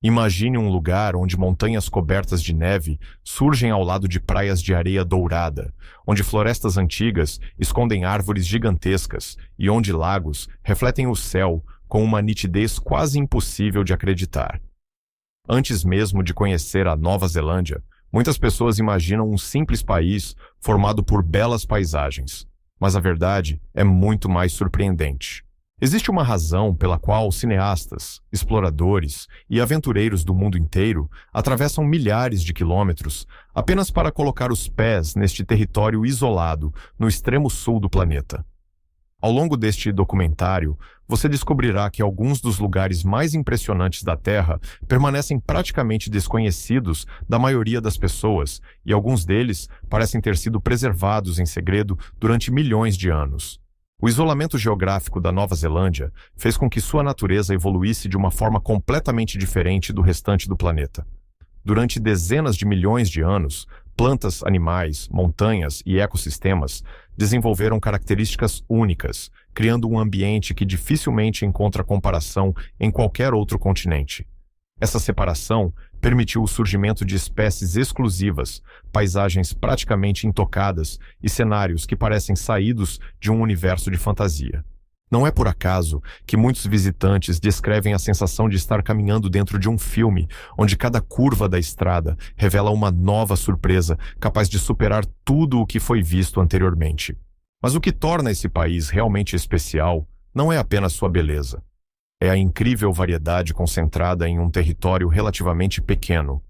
Imagine um lugar onde montanhas cobertas de neve surgem ao lado de praias de areia dourada, onde florestas antigas escondem árvores gigantescas e onde lagos refletem o céu com uma nitidez quase impossível de acreditar. Antes mesmo de conhecer a Nova Zelândia, muitas pessoas imaginam um simples país formado por belas paisagens, mas a verdade é muito mais surpreendente. Existe uma razão pela qual cineastas, exploradores e aventureiros do mundo inteiro atravessam milhares de quilômetros apenas para colocar os pés neste território isolado no extremo sul do planeta. Ao longo deste documentário, você descobrirá que alguns dos lugares mais impressionantes da Terra permanecem praticamente desconhecidos da maioria das pessoas e alguns deles parecem ter sido preservados em segredo durante milhões de anos. O isolamento geográfico da Nova Zelândia fez com que sua natureza evoluísse de uma forma completamente diferente do restante do planeta. Durante dezenas de milhões de anos, plantas, animais, montanhas e ecossistemas desenvolveram características únicas, criando um ambiente que dificilmente encontra comparação em qualquer outro continente. Essa separação permitiu o surgimento de espécies exclusivas, paisagens praticamente intocadas e cenários que parecem saídos de um universo de fantasia. Não é por acaso que muitos visitantes descrevem a sensação de estar caminhando dentro de um filme, onde cada curva da estrada revela uma nova surpresa capaz de superar tudo o que foi visto anteriormente. Mas o que torna esse país realmente especial não é apenas sua beleza. É a incrível variedade concentrada em um território relativamente pequeno.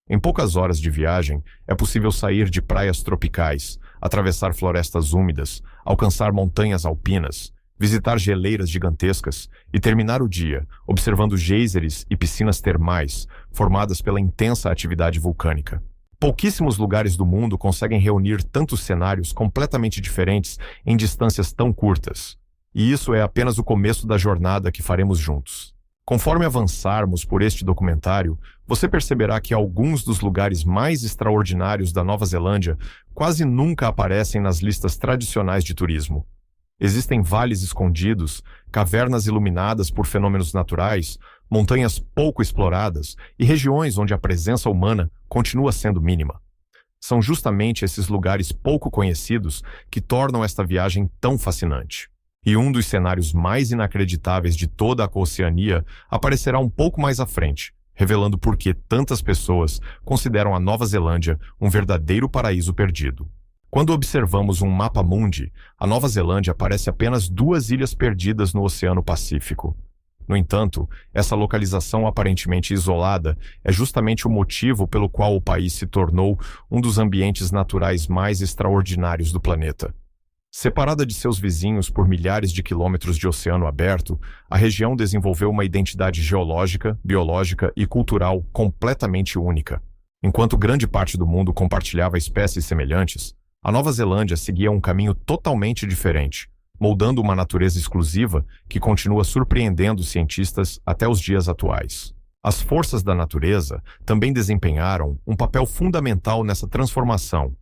Em poucas horas de viagem, é possível sair de praias tropicais, atravessar florestas úmidas, alcançar montanhas alpinas, visitar geleiras gigantescas e terminar o dia observando geysers e piscinas termais formadas pela intensa atividade vulcânica. Pouquíssimos lugares do mundo conseguem reunir tantos cenários completamente diferentes em distâncias tão curtas. E isso é apenas o começo da jornada que faremos juntos. Conforme avançarmos por este documentário, você perceberá que alguns dos lugares mais extraordinários da Nova Zelândia quase nunca aparecem nas listas tradicionais de turismo. Existem vales escondidos, cavernas iluminadas por fenômenos naturais, montanhas pouco exploradas e regiões onde a presença humana continua sendo mínima. São justamente esses lugares pouco conhecidos que tornam esta viagem tão fascinante. E um dos cenários mais inacreditáveis de toda a Oceania aparecerá um pouco mais à frente, revelando por que tantas pessoas consideram a Nova Zelândia um verdadeiro paraíso perdido. Quando observamos um mapa mundi, a Nova Zelândia parece apenas 2 ilhas perdidas no Oceano Pacífico. No entanto, essa localização aparentemente isolada é justamente o motivo pelo qual o país se tornou um dos ambientes naturais mais extraordinários do planeta. Separada de seus vizinhos por milhares de quilômetros de oceano aberto, a região desenvolveu uma identidade geológica, biológica e cultural completamente única. Enquanto grande parte do mundo compartilhava espécies semelhantes, a Nova Zelândia seguia um caminho totalmente diferente, moldando uma natureza exclusiva que continua surpreendendo os cientistas até os dias atuais. As forças da natureza também desempenharam um papel fundamental nessa transformação.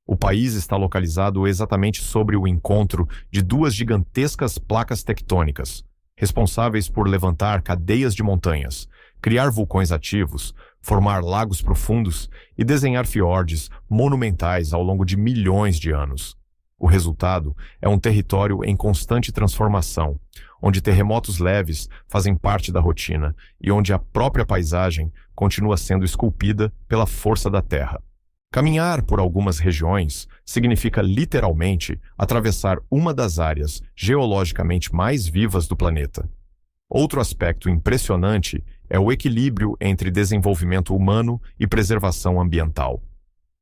O país está localizado exatamente sobre o encontro de 2 gigantescas placas tectônicas, responsáveis por levantar cadeias de montanhas, criar vulcões ativos, formar lagos profundos e desenhar fiordes monumentais ao longo de milhões de anos. O resultado é um território em constante transformação, onde terremotos leves fazem parte da rotina e onde a própria paisagem continua sendo esculpida pela força da terra. Caminhar por algumas regiões significa literalmente atravessar uma das áreas geologicamente mais vivas do planeta. Outro aspecto impressionante é o equilíbrio entre desenvolvimento humano e preservação ambiental.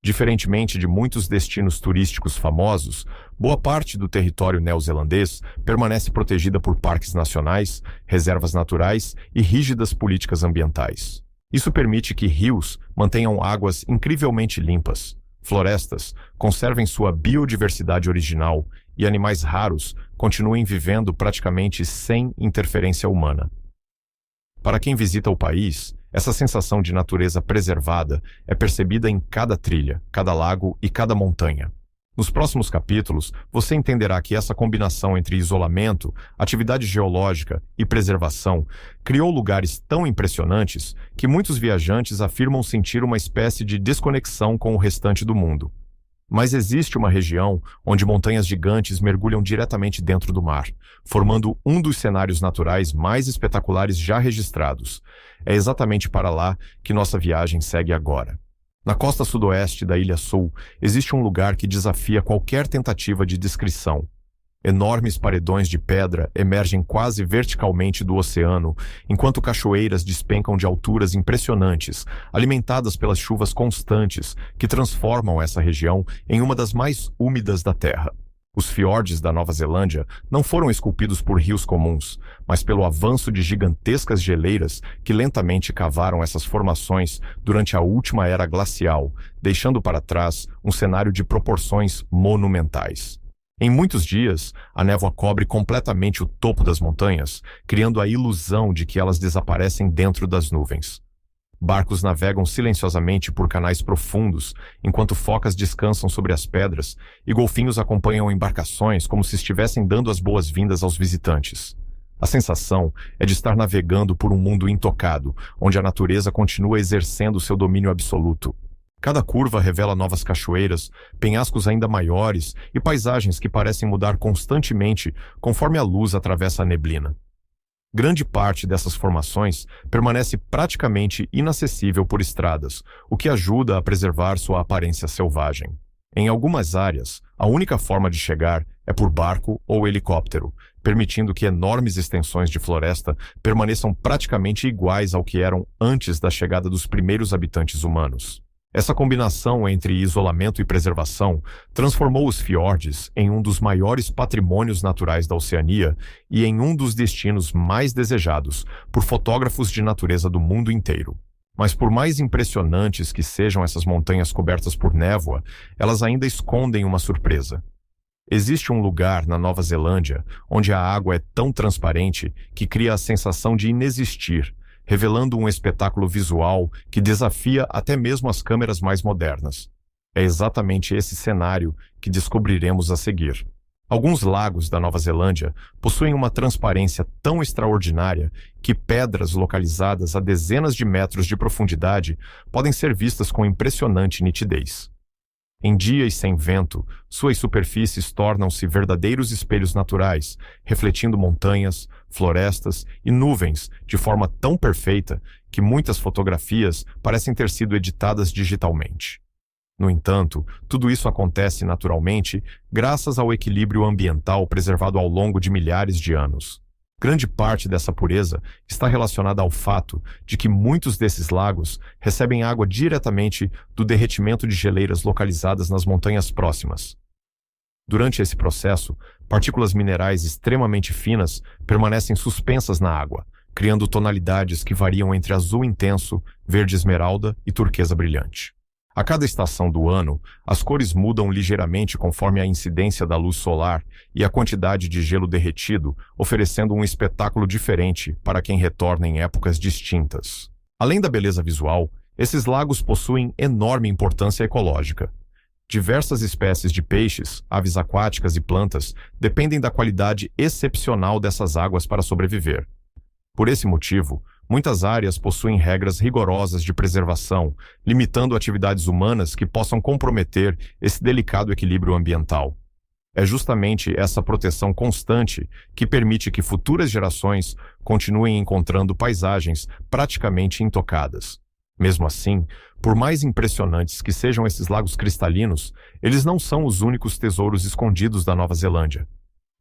Diferentemente de muitos destinos turísticos famosos, boa parte do território neozelandês permanece protegida por parques nacionais, reservas naturais e rígidas políticas ambientais. Isso permite que rios mantenham águas incrivelmente limpas, florestas conservem sua biodiversidade original e animais raros continuem vivendo praticamente sem interferência humana. Para quem visita o país, essa sensação de natureza preservada é percebida em cada trilha, cada lago e cada montanha. Nos próximos capítulos, você entenderá que essa combinação entre isolamento, atividade geológica e preservação criou lugares tão impressionantes que muitos viajantes afirmam sentir uma espécie de desconexão com o restante do mundo. Mas existe uma região onde montanhas gigantes mergulham diretamente dentro do mar, formando um dos cenários naturais mais espetaculares já registrados. É exatamente para lá que nossa viagem segue agora. Na costa sudoeste da Ilha Sul, existe um lugar que desafia qualquer tentativa de descrição. Enormes paredões de pedra emergem quase verticalmente do oceano, enquanto cachoeiras despencam de alturas impressionantes, alimentadas pelas chuvas constantes que transformam essa região em uma das mais úmidas da Terra. Os fiordes da Nova Zelândia não foram esculpidos por rios comuns, mas pelo avanço de gigantescas geleiras que lentamente cavaram essas formações durante a última era glacial, deixando para trás um cenário de proporções monumentais. Em muitos dias, a névoa cobre completamente o topo das montanhas, criando a ilusão de que elas desaparecem dentro das nuvens. Barcos navegam silenciosamente por canais profundos, enquanto focas descansam sobre as pedras e golfinhos acompanham embarcações como se estivessem dando as boas-vindas aos visitantes. A sensação é de estar navegando por um mundo intocado, onde a natureza continua exercendo seu domínio absoluto. Cada curva revela novas cachoeiras, penhascos ainda maiores e paisagens que parecem mudar constantemente conforme a luz atravessa a neblina. Grande parte dessas formações permanece praticamente inacessível por estradas, o que ajuda a preservar sua aparência selvagem. Em algumas áreas, a única forma de chegar é por barco ou helicóptero, permitindo que enormes extensões de floresta permaneçam praticamente iguais ao que eram antes da chegada dos primeiros habitantes humanos. Essa combinação entre isolamento e preservação transformou os fiordes em um dos maiores patrimônios naturais da Oceania e em um dos destinos mais desejados por fotógrafos de natureza do mundo inteiro. Mas por mais impressionantes que sejam essas montanhas cobertas por névoa, elas ainda escondem uma surpresa. Existe um lugar na Nova Zelândia onde a água é tão transparente que cria a sensação de inexistir, revelando um espetáculo visual que desafia até mesmo as câmeras mais modernas. É exatamente esse cenário que descobriremos a seguir. Alguns lagos da Nova Zelândia possuem uma transparência tão extraordinária que pedras localizadas a dezenas de metros de profundidade podem ser vistas com impressionante nitidez. Em dias sem vento, suas superfícies tornam-se verdadeiros espelhos naturais, refletindo montanhas, florestas e nuvens de forma tão perfeita que muitas fotografias parecem ter sido editadas digitalmente. No entanto, tudo isso acontece naturalmente graças ao equilíbrio ambiental preservado ao longo de milhares de anos. Grande parte dessa pureza está relacionada ao fato de que muitos desses lagos recebem água diretamente do derretimento de geleiras localizadas nas montanhas próximas. Durante esse processo, partículas minerais extremamente finas permanecem suspensas na água, criando tonalidades que variam entre azul intenso, verde esmeralda e turquesa brilhante. A cada estação do ano, as cores mudam ligeiramente conforme a incidência da luz solar e a quantidade de gelo derretido, oferecendo um espetáculo diferente para quem retorna em épocas distintas. Além da beleza visual, esses lagos possuem enorme importância ecológica. Diversas espécies de peixes, aves aquáticas e plantas dependem da qualidade excepcional dessas águas para sobreviver. Por esse motivo, muitas áreas possuem regras rigorosas de preservação, limitando atividades humanas que possam comprometer esse delicado equilíbrio ambiental. É justamente essa proteção constante que permite que futuras gerações continuem encontrando paisagens praticamente intocadas. Mesmo assim, por mais impressionantes que sejam esses lagos cristalinos, eles não são os únicos tesouros escondidos da Nova Zelândia.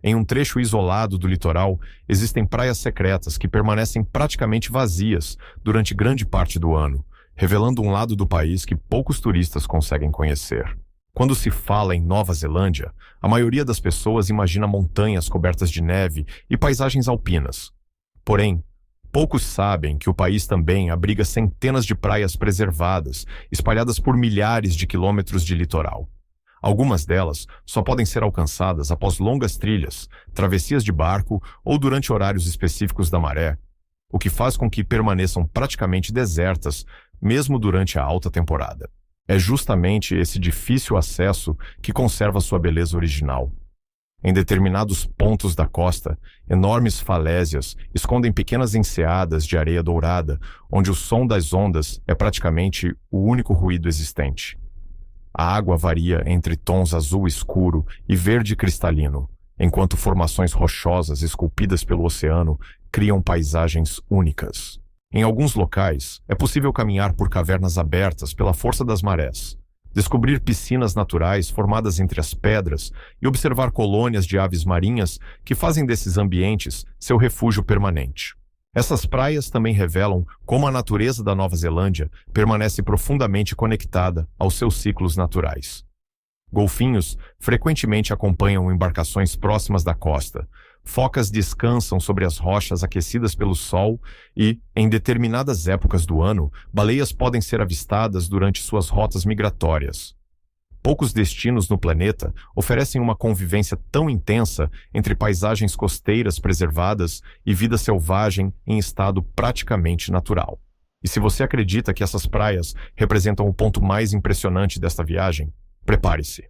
Em um trecho isolado do litoral, existem praias secretas que permanecem praticamente vazias durante grande parte do ano, revelando um lado do país que poucos turistas conseguem conhecer. Quando se fala em Nova Zelândia, a maioria das pessoas imagina montanhas cobertas de neve e paisagens alpinas. Porém, poucos sabem que o país também abriga centenas de praias preservadas, espalhadas por milhares de quilômetros de litoral. Algumas delas só podem ser alcançadas após longas trilhas, travessias de barco ou durante horários específicos da maré, o que faz com que permaneçam praticamente desertas, mesmo durante a alta temporada. É justamente esse difícil acesso que conserva sua beleza original. Em determinados pontos da costa, enormes falésias escondem pequenas enseadas de areia dourada, onde o som das ondas é praticamente o único ruído existente. A água varia entre tons azul escuro e verde cristalino, enquanto formações rochosas esculpidas pelo oceano criam paisagens únicas. Em alguns locais, é possível caminhar por cavernas abertas pela força das marés, descobrir piscinas naturais formadas entre as pedras e observar colônias de aves marinhas que fazem desses ambientes seu refúgio permanente. Essas praias também revelam como a natureza da Nova Zelândia permanece profundamente conectada aos seus ciclos naturais. Golfinhos frequentemente acompanham embarcações próximas da costa. Focas descansam sobre as rochas aquecidas pelo sol e, em determinadas épocas do ano, baleias podem ser avistadas durante suas rotas migratórias. Poucos destinos no planeta oferecem uma convivência tão intensa entre paisagens costeiras preservadas e vida selvagem em estado praticamente natural. E se você acredita que essas praias representam o ponto mais impressionante desta viagem, prepare-se.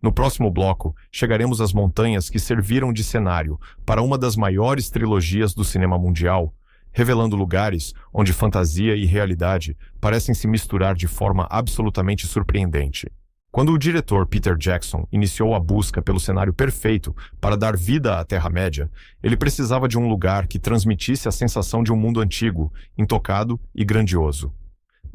No próximo bloco, chegaremos às montanhas que serviram de cenário para uma das maiores trilogias do cinema mundial, revelando lugares onde fantasia e realidade parecem se misturar de forma absolutamente surpreendente. Quando o diretor Peter Jackson iniciou a busca pelo cenário perfeito para dar vida à Terra-média, ele precisava de um lugar que transmitisse a sensação de um mundo antigo, intocado e grandioso.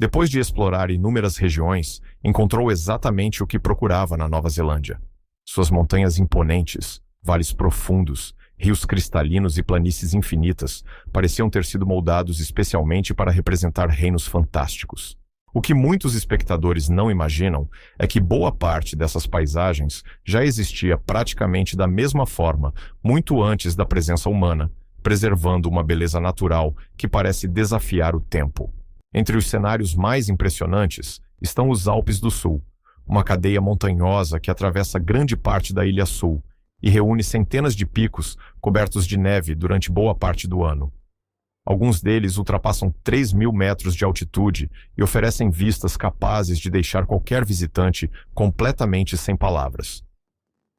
Depois de explorar inúmeras regiões, encontrou exatamente o que procurava na Nova Zelândia. Suas montanhas imponentes, vales profundos, rios cristalinos e planícies infinitas pareciam ter sido moldados especialmente para representar reinos fantásticos. O que muitos espectadores não imaginam é que boa parte dessas paisagens já existia praticamente da mesma forma muito antes da presença humana, preservando uma beleza natural que parece desafiar o tempo. Entre os cenários mais impressionantes estão os Alpes do Sul, uma cadeia montanhosa que atravessa grande parte da Ilha Sul e reúne centenas de picos cobertos de neve durante boa parte do ano. Alguns deles ultrapassam 3.000 metros de altitude e oferecem vistas capazes de deixar qualquer visitante completamente sem palavras.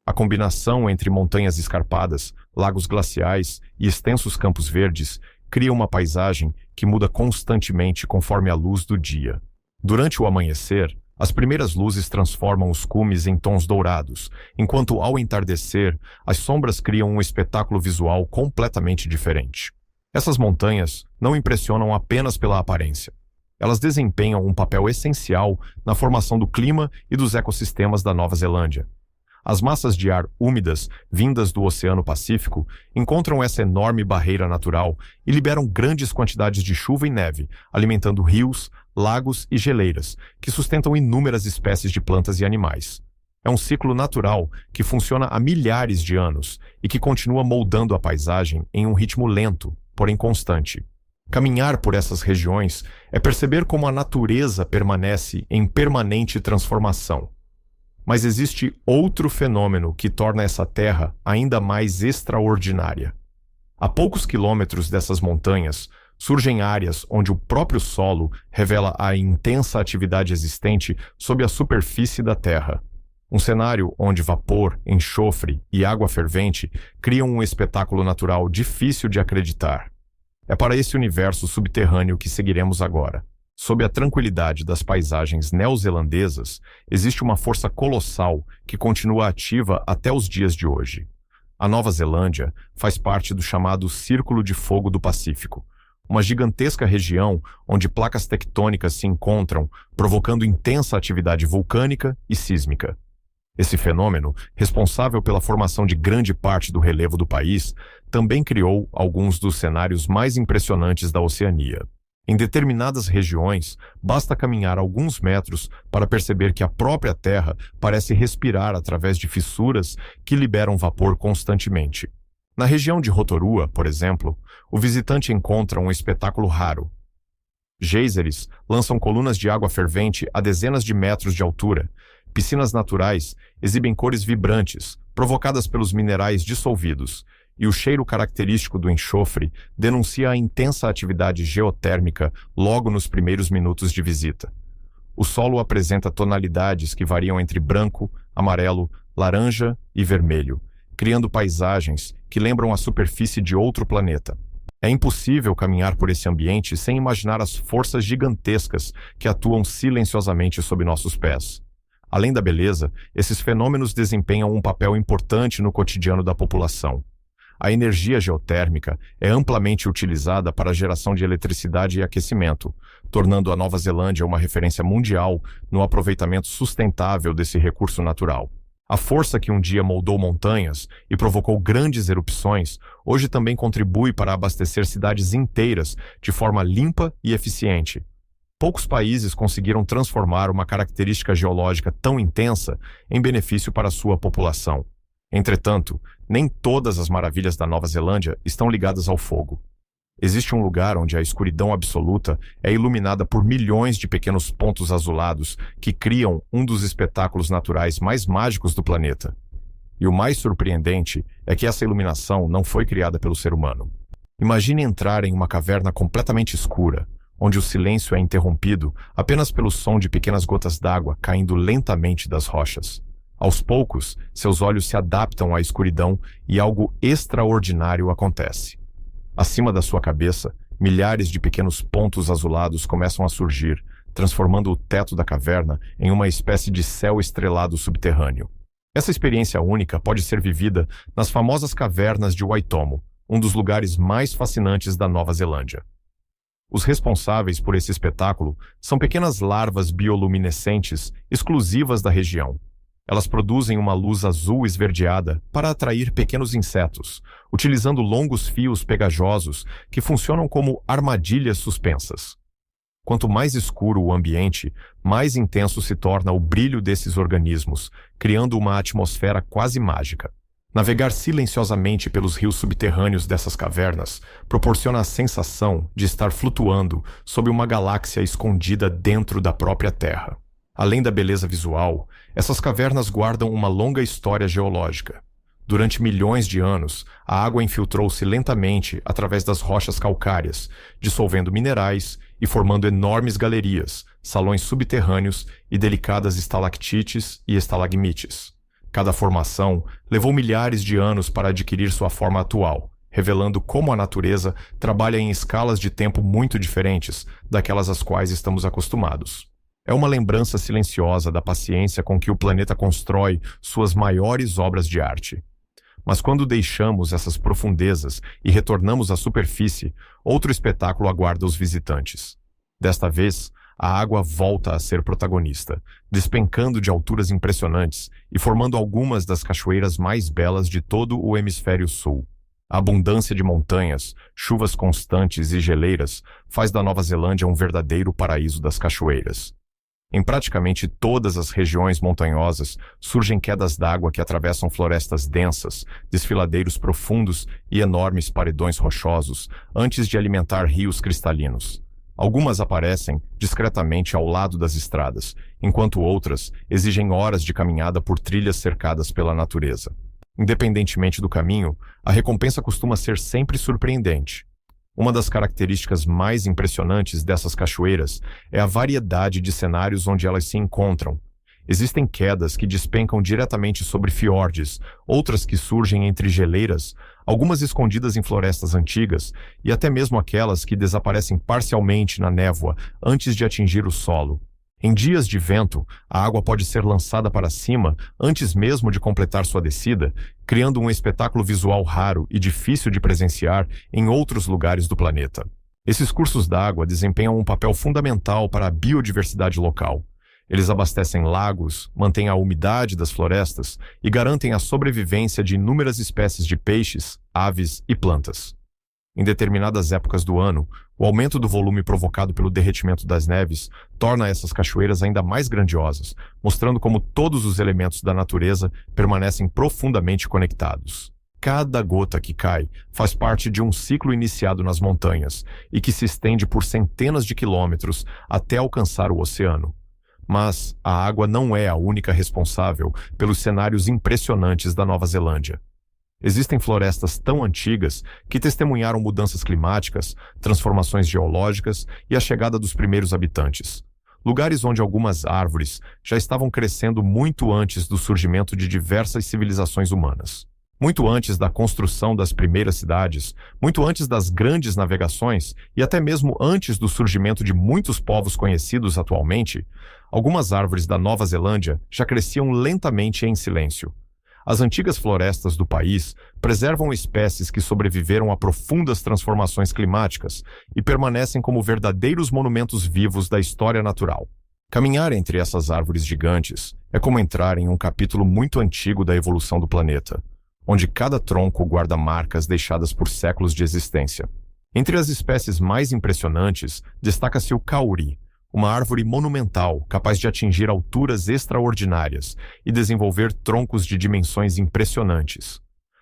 A combinação entre montanhas escarpadas, lagos glaciais e extensos campos verdes cria uma paisagem que muda constantemente conforme a luz do dia. Durante o amanhecer, as primeiras luzes transformam os cumes em tons dourados, enquanto ao entardecer, as sombras criam um espetáculo visual completamente diferente. Essas montanhas não impressionam apenas pela aparência. Elas desempenham um papel essencial na formação do clima e dos ecossistemas da Nova Zelândia. As massas de ar úmidas, vindas do Oceano Pacífico, encontram essa enorme barreira natural e liberam grandes quantidades de chuva e neve, alimentando rios, lagos e geleiras, que sustentam inúmeras espécies de plantas e animais. É um ciclo natural que funciona há milhares de anos e que continua moldando a paisagem em um ritmo lento, porém constante. Caminhar por essas regiões é perceber como a natureza permanece em permanente transformação. Mas existe outro fenômeno que torna essa terra ainda mais extraordinária. A poucos quilômetros dessas montanhas, surgem áreas onde o próprio solo revela a intensa atividade existente sob a superfície da Terra. Um cenário onde vapor, enxofre e água fervente criam um espetáculo natural difícil de acreditar. É para esse universo subterrâneo que seguiremos agora. Sob a tranquilidade das paisagens neozelandesas, existe uma força colossal que continua ativa até os dias de hoje. A Nova Zelândia faz parte do chamado Círculo de Fogo do Pacífico, uma gigantesca região onde placas tectônicas se encontram, provocando intensa atividade vulcânica e sísmica. Esse fenômeno, responsável pela formação de grande parte do relevo do país, também criou alguns dos cenários mais impressionantes da Oceania. Em determinadas regiões, basta caminhar alguns metros para perceber que a própria Terra parece respirar através de fissuras que liberam vapor constantemente. Na região de Rotorua, por exemplo, o visitante encontra um espetáculo raro. Geysers lançam colunas de água fervente a dezenas de metros de altura. Piscinas naturais exibem cores vibrantes, provocadas pelos minerais dissolvidos, e o cheiro característico do enxofre denuncia a intensa atividade geotérmica logo nos primeiros minutos de visita. O solo apresenta tonalidades que variam entre branco, amarelo, laranja e vermelho, criando paisagens que lembram a superfície de outro planeta. É impossível caminhar por esse ambiente sem imaginar as forças gigantescas que atuam silenciosamente sob nossos pés. Além da beleza, esses fenômenos desempenham um papel importante no cotidiano da população. A energia geotérmica é amplamente utilizada para a geração de eletricidade e aquecimento, tornando a Nova Zelândia uma referência mundial no aproveitamento sustentável desse recurso natural. A força que um dia moldou montanhas e provocou grandes erupções, hoje também contribui para abastecer cidades inteiras de forma limpa e eficiente. Poucos países conseguiram transformar uma característica geológica tão intensa em benefício para sua população. Entretanto, nem todas as maravilhas da Nova Zelândia estão ligadas ao fogo. Existe um lugar onde a escuridão absoluta é iluminada por milhões de pequenos pontos azulados que criam um dos espetáculos naturais mais mágicos do planeta. E o mais surpreendente é que essa iluminação não foi criada pelo ser humano. Imagine entrar em uma caverna completamente escura, onde o silêncio é interrompido apenas pelo som de pequenas gotas d'água caindo lentamente das rochas. Aos poucos, seus olhos se adaptam à escuridão e algo extraordinário acontece. Acima da sua cabeça, milhares de pequenos pontos azulados começam a surgir, transformando o teto da caverna em uma espécie de céu estrelado subterrâneo. Essa experiência única pode ser vivida nas famosas cavernas de Waitomo, um dos lugares mais fascinantes da Nova Zelândia. Os responsáveis por esse espetáculo são pequenas larvas bioluminescentes exclusivas da região. Elas produzem uma luz azul esverdeada para atrair pequenos insetos, utilizando longos fios pegajosos que funcionam como armadilhas suspensas. Quanto mais escuro o ambiente, mais intenso se torna o brilho desses organismos, criando uma atmosfera quase mágica. Navegar silenciosamente pelos rios subterrâneos dessas cavernas proporciona a sensação de estar flutuando sob uma galáxia escondida dentro da própria Terra. Além da beleza visual, essas cavernas guardam uma longa história geológica. Durante milhões de anos, a água infiltrou-se lentamente através das rochas calcárias, dissolvendo minerais e formando enormes galerias, salões subterrâneos e delicadas estalactites e estalagmites. Cada formação levou milhares de anos para adquirir sua forma atual, revelando como a natureza trabalha em escalas de tempo muito diferentes daquelas às quais estamos acostumados. É uma lembrança silenciosa da paciência com que o planeta constrói suas maiores obras de arte. Mas quando deixamos essas profundezas e retornamos à superfície, outro espetáculo aguarda os visitantes. Desta vez, a água volta a ser protagonista, despencando de alturas impressionantes e formando algumas das cachoeiras mais belas de todo o hemisfério sul. A abundância de montanhas, chuvas constantes e geleiras faz da Nova Zelândia um verdadeiro paraíso das cachoeiras. Em praticamente todas as regiões montanhosas, surgem quedas d'água que atravessam florestas densas, desfiladeiros profundos e enormes paredões rochosos, antes de alimentar rios cristalinos. Algumas aparecem discretamente ao lado das estradas, enquanto outras exigem horas de caminhada por trilhas cercadas pela natureza. Independentemente do caminho, a recompensa costuma ser sempre surpreendente. Uma das características mais impressionantes dessas cachoeiras é a variedade de cenários onde elas se encontram. Existem quedas que despencam diretamente sobre fiordes, outras que surgem entre geleiras, algumas escondidas em florestas antigas e até mesmo aquelas que desaparecem parcialmente na névoa antes de atingir o solo. Em dias de vento, a água pode ser lançada para cima antes mesmo de completar sua descida, criando um espetáculo visual raro e difícil de presenciar em outros lugares do planeta. Esses cursos d'água desempenham um papel fundamental para a biodiversidade local. Eles abastecem lagos, mantêm a umidade das florestas e garantem a sobrevivência de inúmeras espécies de peixes, aves e plantas. Em determinadas épocas do ano, o aumento do volume provocado pelo derretimento das neves torna essas cachoeiras ainda mais grandiosas, mostrando como todos os elementos da natureza permanecem profundamente conectados. Cada gota que cai faz parte de um ciclo iniciado nas montanhas e que se estende por centenas de quilômetros até alcançar o oceano. Mas a água não é a única responsável pelos cenários impressionantes da Nova Zelândia. Existem florestas tão antigas que testemunharam mudanças climáticas, transformações geológicas e a chegada dos primeiros habitantes. lugares onde algumas árvores já estavam crescendo muito antes do surgimento de diversas civilizações humanas. Muito antes da construção das primeiras cidades, muito antes das grandes navegações e até mesmo antes do surgimento de muitos povos conhecidos atualmente, algumas árvores da Nova Zelândia já cresciam lentamente em silêncio. As antigas florestas do país preservam espécies que sobreviveram a profundas transformações climáticas e permanecem como verdadeiros monumentos vivos da história natural. Caminhar entre essas árvores gigantes é como entrar em um capítulo muito antigo da evolução do planeta, onde cada tronco guarda marcas deixadas por séculos de existência. Entre as espécies mais impressionantes, destaca-se o kauri, uma árvore monumental capaz de atingir alturas extraordinárias e desenvolver troncos de dimensões impressionantes.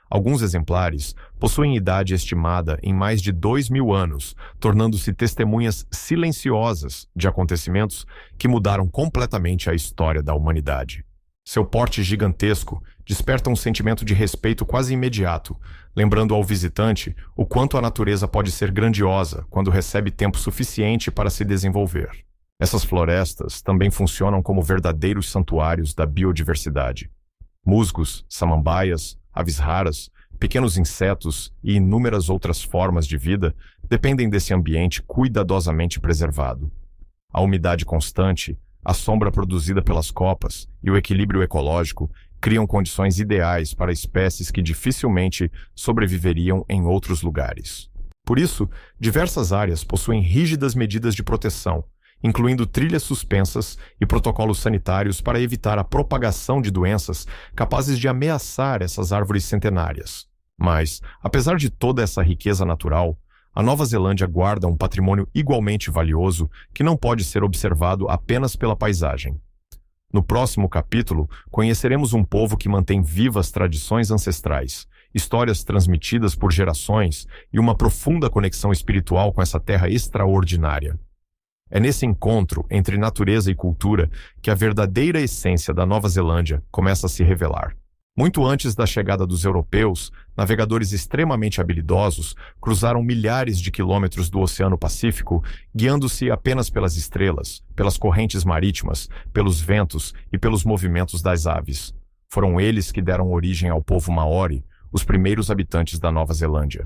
Alguns exemplares possuem idade estimada em mais de 2.000 anos, tornando-se testemunhas silenciosas de acontecimentos que mudaram completamente a história da humanidade. Seu porte gigantesco desperta um sentimento de respeito quase imediato, lembrando ao visitante o quanto a natureza pode ser grandiosa quando recebe tempo suficiente para se desenvolver. Essas florestas também funcionam como verdadeiros santuários da biodiversidade. Musgos, samambaias, aves raras, pequenos insetos e inúmeras outras formas de vida dependem desse ambiente cuidadosamente preservado. A umidade constante, a sombra produzida pelas copas e o equilíbrio ecológico criam condições ideais para espécies que dificilmente sobreviveriam em outros lugares. Por isso, diversas áreas possuem rígidas medidas de proteção, incluindo trilhas suspensas e protocolos sanitários para evitar a propagação de doenças capazes de ameaçar essas árvores centenárias. Mas, apesar de toda essa riqueza natural, a Nova Zelândia guarda um patrimônio igualmente valioso que não pode ser observado apenas pela paisagem. No próximo capítulo, conheceremos um povo que mantém vivas tradições ancestrais, histórias transmitidas por gerações e uma profunda conexão espiritual com essa terra extraordinária. É nesse encontro entre natureza e cultura que a verdadeira essência da Nova Zelândia começa a se revelar. Muito antes da chegada dos europeus, navegadores extremamente habilidosos cruzaram milhares de quilômetros do Oceano Pacífico, guiando-se apenas pelas estrelas, pelas correntes marítimas, pelos ventos e pelos movimentos das aves. Foram eles que deram origem ao povo Maori, os primeiros habitantes da Nova Zelândia.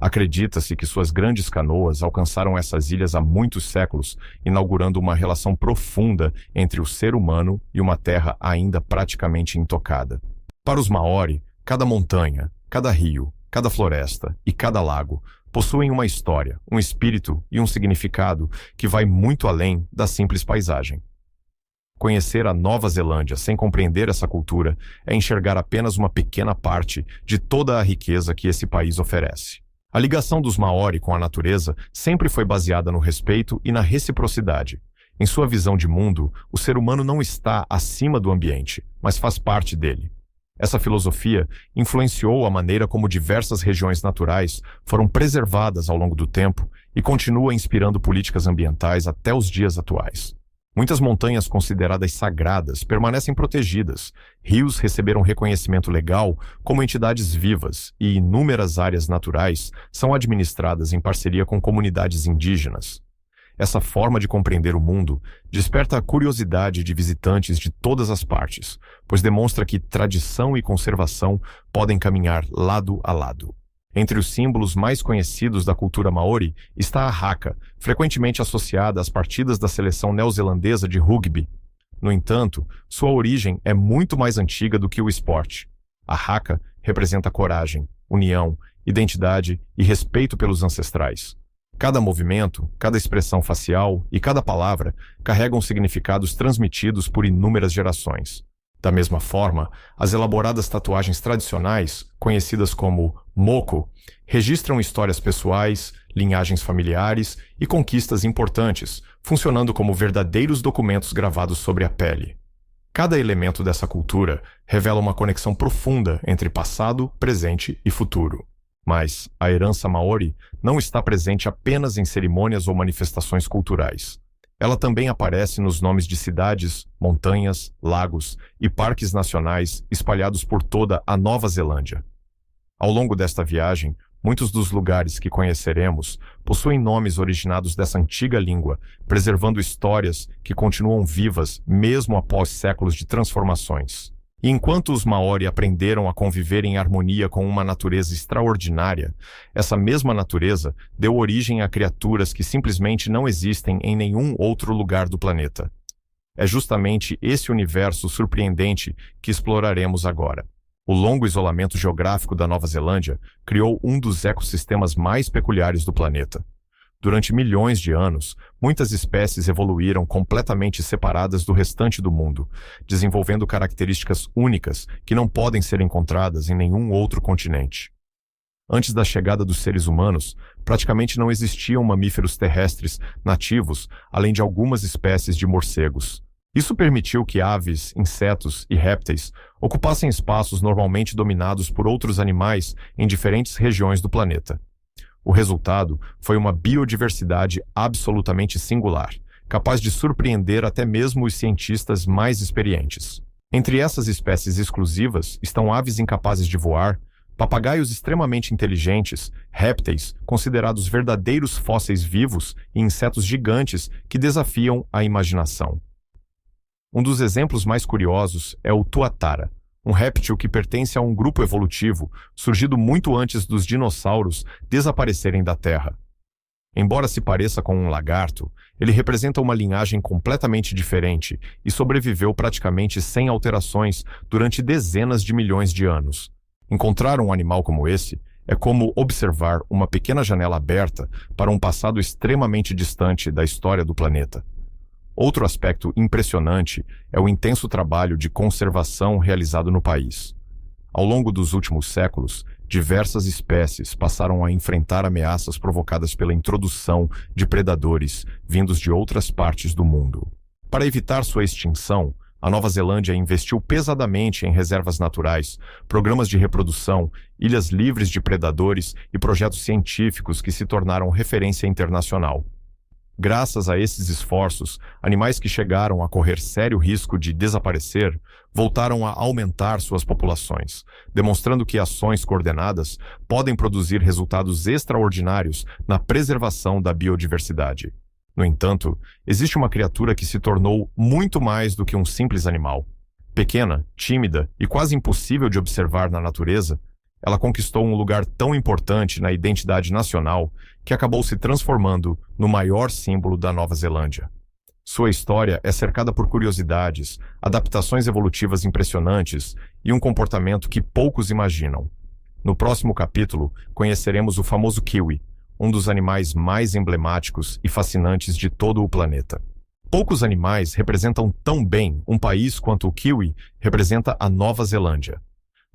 Acredita-se que suas grandes canoas alcançaram essas ilhas há muitos séculos, inaugurando uma relação profunda entre o ser humano e uma terra ainda praticamente intocada. Para os Maori, cada montanha, cada rio, cada floresta e cada lago possuem uma história, um espírito e um significado que vai muito além da simples paisagem. Conhecer a Nova Zelândia sem compreender essa cultura é enxergar apenas uma pequena parte de toda a riqueza que esse país oferece. A ligação dos Maori com a natureza sempre foi baseada no respeito e na reciprocidade. Em sua visão de mundo, o ser humano não está acima do ambiente, mas faz parte dele. Essa filosofia influenciou a maneira como diversas regiões naturais foram preservadas ao longo do tempo e continua inspirando políticas ambientais até os dias atuais. Muitas montanhas consideradas sagradas permanecem protegidas, rios receberam reconhecimento legal como entidades vivas e inúmeras áreas naturais são administradas em parceria com comunidades indígenas. Essa forma de compreender o mundo desperta a curiosidade de visitantes de todas as partes, pois demonstra que tradição e conservação podem caminhar lado a lado. Entre os símbolos mais conhecidos da cultura maori está a haka, frequentemente associada às partidas da seleção neozelandesa de rugby. No entanto, sua origem é muito mais antiga do que o esporte. A haka representa coragem, união, identidade e respeito pelos ancestrais. Cada movimento, cada expressão facial e cada palavra carregam significados transmitidos por inúmeras gerações. Da mesma forma, as elaboradas tatuagens tradicionais, conhecidas como moko, registram histórias pessoais, linhagens familiares e conquistas importantes, funcionando como verdadeiros documentos gravados sobre a pele. Cada elemento dessa cultura revela uma conexão profunda entre passado, presente e futuro. Mas a herança maori não está presente apenas em cerimônias ou manifestações culturais. Ela também aparece nos nomes de cidades, montanhas, lagos e parques nacionais espalhados por toda a Nova Zelândia. Ao longo desta viagem, Muitos dos lugares que conheceremos possuem nomes originados dessa antiga língua, preservando histórias que continuam vivas mesmo após séculos de transformações. E enquanto os Maori aprenderam a conviver em harmonia com uma natureza extraordinária, essa mesma natureza deu origem a criaturas que simplesmente não existem em nenhum outro lugar do planeta. É justamente esse universo surpreendente que exploraremos agora. O longo isolamento geográfico da Nova Zelândia criou um dos ecossistemas mais peculiares do planeta. Durante milhões de anos, muitas espécies evoluíram completamente separadas do restante do mundo, desenvolvendo características únicas que não podem ser encontradas em nenhum outro continente. Antes da chegada dos seres humanos, praticamente não existiam mamíferos terrestres nativos, além de algumas espécies de morcegos. Isso permitiu que aves, insetos e répteis ocupassem espaços normalmente dominados por outros animais em diferentes regiões do planeta. O resultado foi uma biodiversidade absolutamente singular, capaz de surpreender até mesmo os cientistas mais experientes. Entre essas espécies exclusivas estão aves incapazes de voar, papagaios extremamente inteligentes, répteis considerados verdadeiros fósseis vivos e insetos gigantes que desafiam a imaginação. Um dos exemplos mais curiosos é o tuatara, um réptil que pertence a um grupo evolutivo surgido muito antes dos dinossauros desaparecerem da Terra. Embora se pareça com um lagarto, ele representa uma linhagem completamente diferente e sobreviveu praticamente sem alterações durante dezenas de milhões de anos. Encontrar um animal como esse é como observar uma pequena janela aberta para um passado extremamente distante da história do planeta. Outro aspecto impressionante é o intenso trabalho de conservação realizado no país. Ao longo dos últimos séculos, diversas espécies passaram a enfrentar ameaças provocadas pela introdução de predadores vindos de outras partes do mundo. Para evitar sua extinção, a Nova Zelândia investiu pesadamente em reservas naturais, programas de reprodução, ilhas livres de predadores e projetos científicos que se tornaram referência internacional. Graças a esses esforços, animais que chegaram a correr sério risco de desaparecer voltaram a aumentar suas populações, demonstrando que ações coordenadas podem produzir resultados extraordinários na preservação da biodiversidade. No entanto, existe uma criatura que se tornou muito mais do que um simples animal. Pequena, tímida e quase impossível de observar na natureza, ela conquistou um lugar tão importante na identidade nacional que acabou se transformando no maior símbolo da Nova Zelândia. Sua história é cercada por curiosidades, adaptações evolutivas impressionantes e um comportamento que poucos imaginam. No próximo capítulo, conheceremos o famoso kiwi, um dos animais mais emblemáticos e fascinantes de todo o planeta. Poucos animais representam tão bem um país quanto o kiwi representa a Nova Zelândia.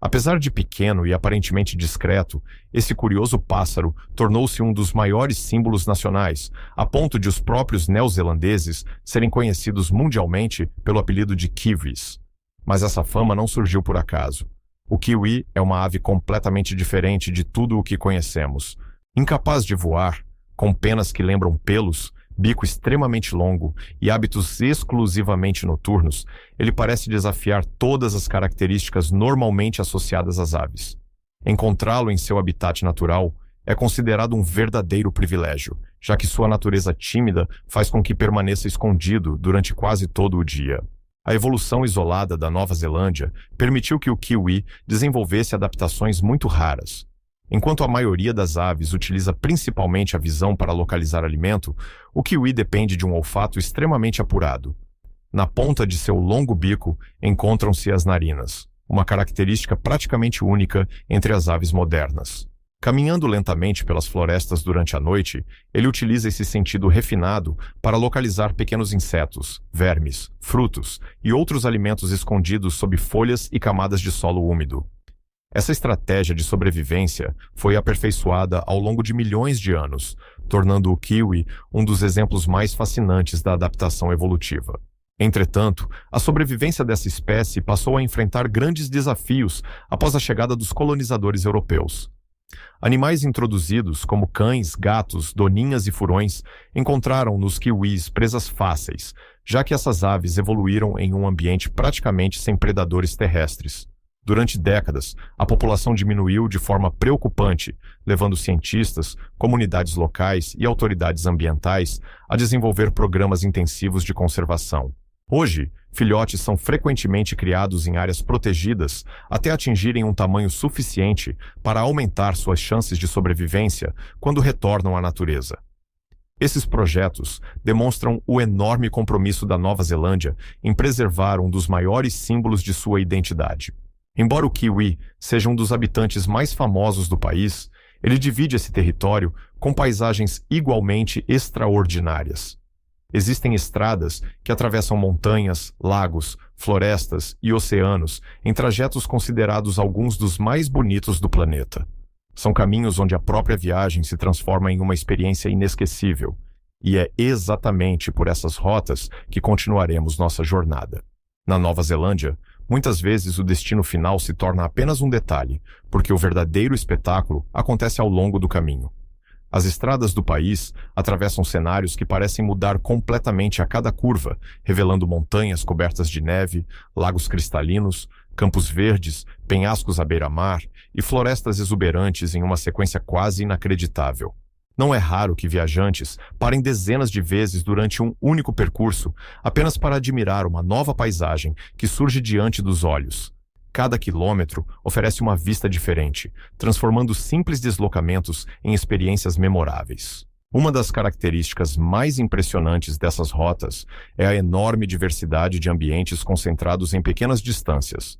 Apesar de pequeno e aparentemente discreto, esse curioso pássaro tornou-se um dos maiores símbolos nacionais, a ponto de os próprios neozelandeses serem conhecidos mundialmente pelo apelido de kiwis. Mas essa fama não surgiu por acaso. O kiwi é uma ave completamente diferente de tudo o que conhecemos. Incapaz de voar, com penas que lembram pelos, bico extremamente longo e hábitos exclusivamente noturnos, ele parece desafiar todas as características normalmente associadas às aves. Encontrá-lo em seu habitat natural é considerado um verdadeiro privilégio, já que sua natureza tímida faz com que permaneça escondido durante quase todo o dia. A evolução isolada da Nova Zelândia permitiu que o kiwi desenvolvesse adaptações muito raras. Enquanto a maioria das aves utiliza principalmente a visão para localizar alimento, o kiwi depende de um olfato extremamente apurado. Na ponta de seu longo bico encontram-se as narinas, uma característica praticamente única entre as aves modernas. Caminhando lentamente pelas florestas durante a noite, ele utiliza esse sentido refinado para localizar pequenos insetos, vermes, frutos e outros alimentos escondidos sob folhas e camadas de solo úmido. Essa estratégia de sobrevivência foi aperfeiçoada ao longo de milhões de anos, tornando o kiwi um dos exemplos mais fascinantes da adaptação evolutiva. Entretanto, a sobrevivência dessa espécie passou a enfrentar grandes desafios após a chegada dos colonizadores europeus. Animais introduzidos, como cães, gatos, doninhas e furões, encontraram nos kiwis presas fáceis, já que essas aves evoluíram em um ambiente praticamente sem predadores terrestres. Durante décadas, a população diminuiu de forma preocupante, levando cientistas, comunidades locais e autoridades ambientais a desenvolver programas intensivos de conservação. Hoje, filhotes são frequentemente criados em áreas protegidas até atingirem um tamanho suficiente para aumentar suas chances de sobrevivência quando retornam à natureza. Esses projetos demonstram o enorme compromisso da Nova Zelândia em preservar um dos maiores símbolos de sua identidade. Embora o kiwi seja um dos habitantes mais famosos do país, ele divide esse território com paisagens igualmente extraordinárias. Existem estradas que atravessam montanhas, lagos, florestas e oceanos em trajetos considerados alguns dos mais bonitos do planeta. São caminhos onde a própria viagem se transforma em uma experiência inesquecível. E é exatamente por essas rotas que continuaremos nossa jornada. Na Nova Zelândia, muitas vezes o destino final se torna apenas um detalhe, porque o verdadeiro espetáculo acontece ao longo do caminho. As estradas do país atravessam cenários que parecem mudar completamente a cada curva, revelando montanhas cobertas de neve, lagos cristalinos, campos verdes, penhascos à beira-mar e florestas exuberantes em uma sequência quase inacreditável. Não é raro que viajantes parem dezenas de vezes durante um único percurso apenas para admirar uma nova paisagem que surge diante dos olhos. Cada quilômetro oferece uma vista diferente, transformando simples deslocamentos em experiências memoráveis. Uma das características mais impressionantes dessas rotas é a enorme diversidade de ambientes concentrados em pequenas distâncias.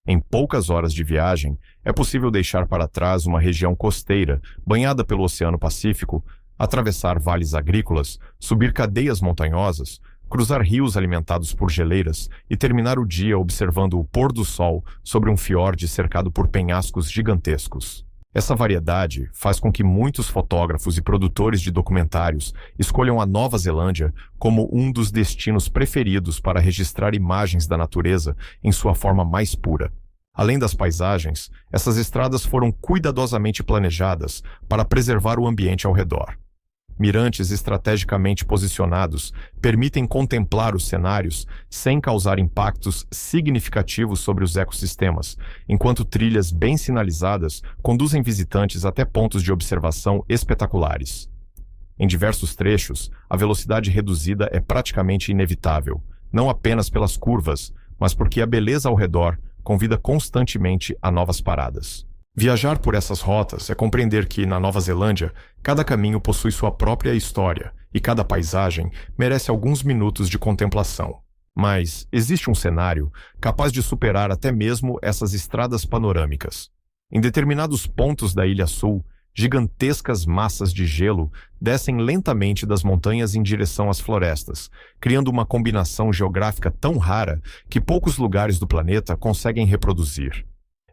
Em poucas horas de viagem, é possível deixar para trás uma região costeira, banhada pelo Oceano Pacífico, atravessar vales agrícolas, subir cadeias montanhosas, cruzar rios alimentados por geleiras e terminar o dia observando o pôr do sol sobre um fiorde cercado por penhascos gigantescos. Essa variedade faz com que muitos fotógrafos e produtores de documentários escolham a Nova Zelândia como um dos destinos preferidos para registrar imagens da natureza em sua forma mais pura. Além das paisagens, essas estradas foram cuidadosamente planejadas para preservar o ambiente ao redor. Mirantes estrategicamente posicionados permitem contemplar os cenários sem causar impactos significativos sobre os ecossistemas, enquanto trilhas bem sinalizadas conduzem visitantes até pontos de observação espetaculares. Em diversos trechos, a velocidade reduzida é praticamente inevitável, não apenas pelas curvas, mas porque a beleza ao redor convida constantemente a novas paradas. Viajar por essas rotas é compreender que, na Nova Zelândia, cada caminho possui sua própria história e cada paisagem merece alguns minutos de contemplação. Mas existe um cenário capaz de superar até mesmo essas estradas panorâmicas. Em determinados pontos da Ilha Sul, gigantescas massas de gelo descem lentamente das montanhas em direção às florestas, criando uma combinação geográfica tão rara que poucos lugares do planeta conseguem reproduzir.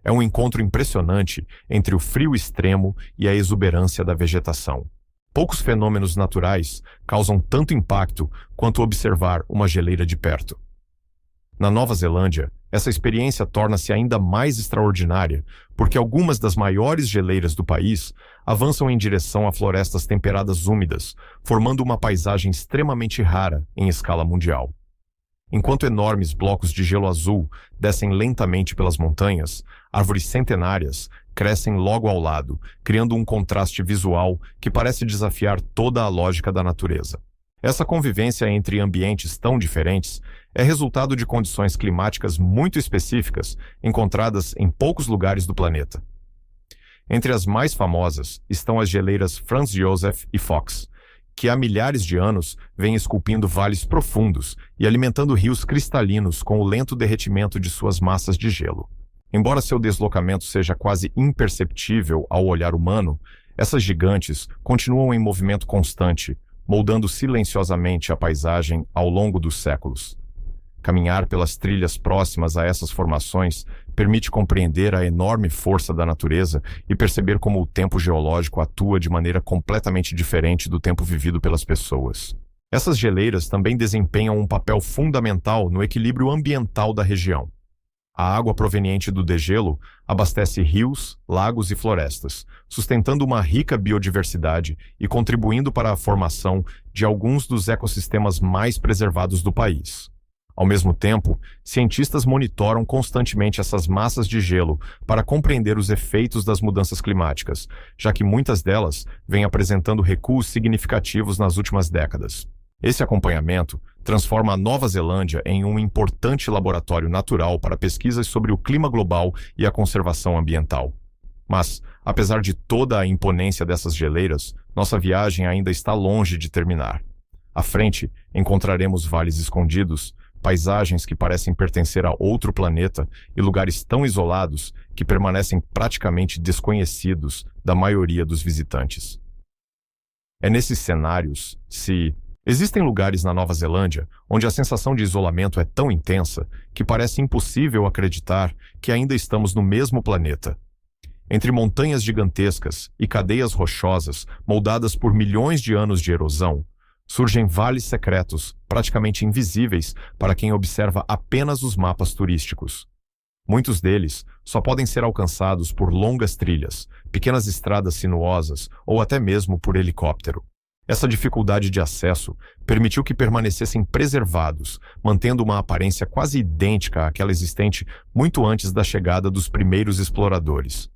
É um encontro impressionante entre o frio extremo e a exuberância da vegetação. Poucos fenômenos naturais causam tanto impacto quanto observar uma geleira de perto. Na Nova Zelândia, essa experiência torna-se ainda mais extraordinária porque algumas das maiores geleiras do país avançam em direção a florestas temperadas úmidas, formando uma paisagem extremamente rara em escala mundial. Enquanto enormes blocos de gelo azul descem lentamente pelas montanhas, árvores centenárias crescem logo ao lado, criando um contraste visual que parece desafiar toda a lógica da natureza. Essa convivência entre ambientes tão diferentes é resultado de condições climáticas muito específicas encontradas em poucos lugares do planeta. Entre as mais famosas estão as geleiras Franz Josef e Fox, que há milhares de anos vêm esculpindo vales profundos e alimentando rios cristalinos com o lento derretimento de suas massas de gelo. Embora seu deslocamento seja quase imperceptível ao olhar humano, essas gigantes continuam em movimento constante, moldando silenciosamente a paisagem ao longo dos séculos. Caminhar pelas trilhas próximas a essas formações permite compreender a enorme força da natureza e perceber como o tempo geológico atua de maneira completamente diferente do tempo vivido pelas pessoas. Essas geleiras também desempenham um papel fundamental no equilíbrio ambiental da região. A água proveniente do degelo abastece rios, lagos e florestas, sustentando uma rica biodiversidade e contribuindo para a formação de alguns dos ecossistemas mais preservados do país. Ao mesmo tempo, cientistas monitoram constantemente essas massas de gelo para compreender os efeitos das mudanças climáticas, já que muitas delas vêm apresentando recuos significativos nas últimas décadas. Esse acompanhamento transforma a Nova Zelândia em um importante laboratório natural para pesquisas sobre o clima global e a conservação ambiental. Mas, apesar de toda a imponência dessas geleiras, nossa viagem ainda está longe de terminar. À frente, encontraremos vales escondidos, paisagens que parecem pertencer a outro planeta e lugares tão isolados que permanecem praticamente desconhecidos da maioria dos visitantes. É nesses cenários, se existem lugares na Nova Zelândia onde a sensação de isolamento é tão intensa que parece impossível acreditar que ainda estamos no mesmo planeta. Entre montanhas gigantescas e cadeias rochosas moldadas por milhões de anos de erosão, surgem vales secretos, praticamente invisíveis para quem observa apenas os mapas turísticos. Muitos deles só podem ser alcançados por longas trilhas, pequenas estradas sinuosas ou até mesmo por helicóptero. Essa dificuldade de acesso permitiu que permanecessem preservados, mantendo uma aparência quase idêntica àquela existente muito antes da chegada dos primeiros exploradores.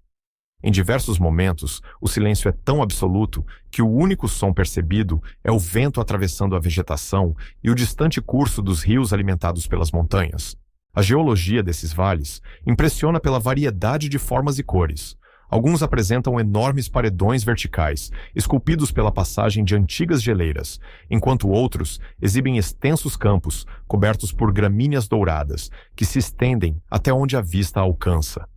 Em diversos momentos, o silêncio é tão absoluto que o único som percebido é o vento atravessando a vegetação e o distante curso dos rios alimentados pelas montanhas. A geologia desses vales impressiona pela variedade de formas e cores. Alguns apresentam enormes paredões verticais, esculpidos pela passagem de antigas geleiras, enquanto outros exibem extensos campos, cobertos por gramíneas douradas, que se estendem até onde a vista alcança.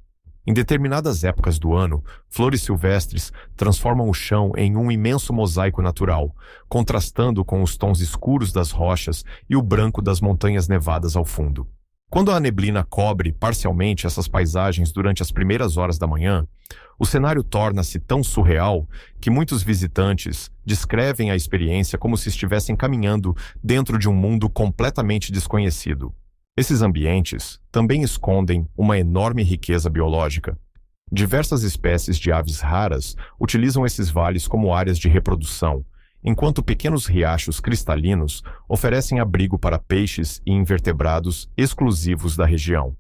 Em determinadas épocas do ano, flores silvestres transformam o chão em um imenso mosaico natural, contrastando com os tons escuros das rochas e o branco das montanhas nevadas ao fundo. Quando a neblina cobre parcialmente essas paisagens durante as primeiras horas da manhã, o cenário torna-se tão surreal que muitos visitantes descrevem a experiência como se estivessem caminhando dentro de um mundo completamente desconhecido. Esses ambientes também escondem uma enorme riqueza biológica. Diversas espécies de aves raras utilizam esses vales como áreas de reprodução, enquanto pequenos riachos cristalinos oferecem abrigo para peixes e invertebrados exclusivos da região.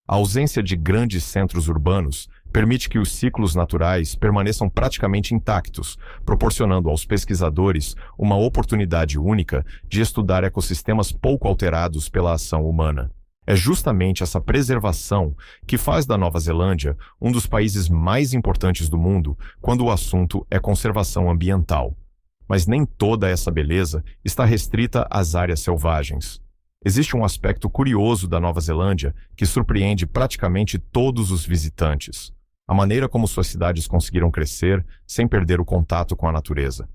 A ausência de grandes centros urbanos permite que os ciclos naturais permaneçam praticamente intactos, proporcionando aos pesquisadores uma oportunidade única de estudar ecossistemas pouco alterados pela ação humana. É justamente essa preservação que faz da Nova Zelândia um dos países mais importantes do mundo quando o assunto é conservação ambiental. Mas nem toda essa beleza está restrita às áreas selvagens. Existe um aspecto curioso da Nova Zelândia que surpreende praticamente todos os visitantes: a maneira como suas cidades conseguiram crescer sem perder o contato com a natureza.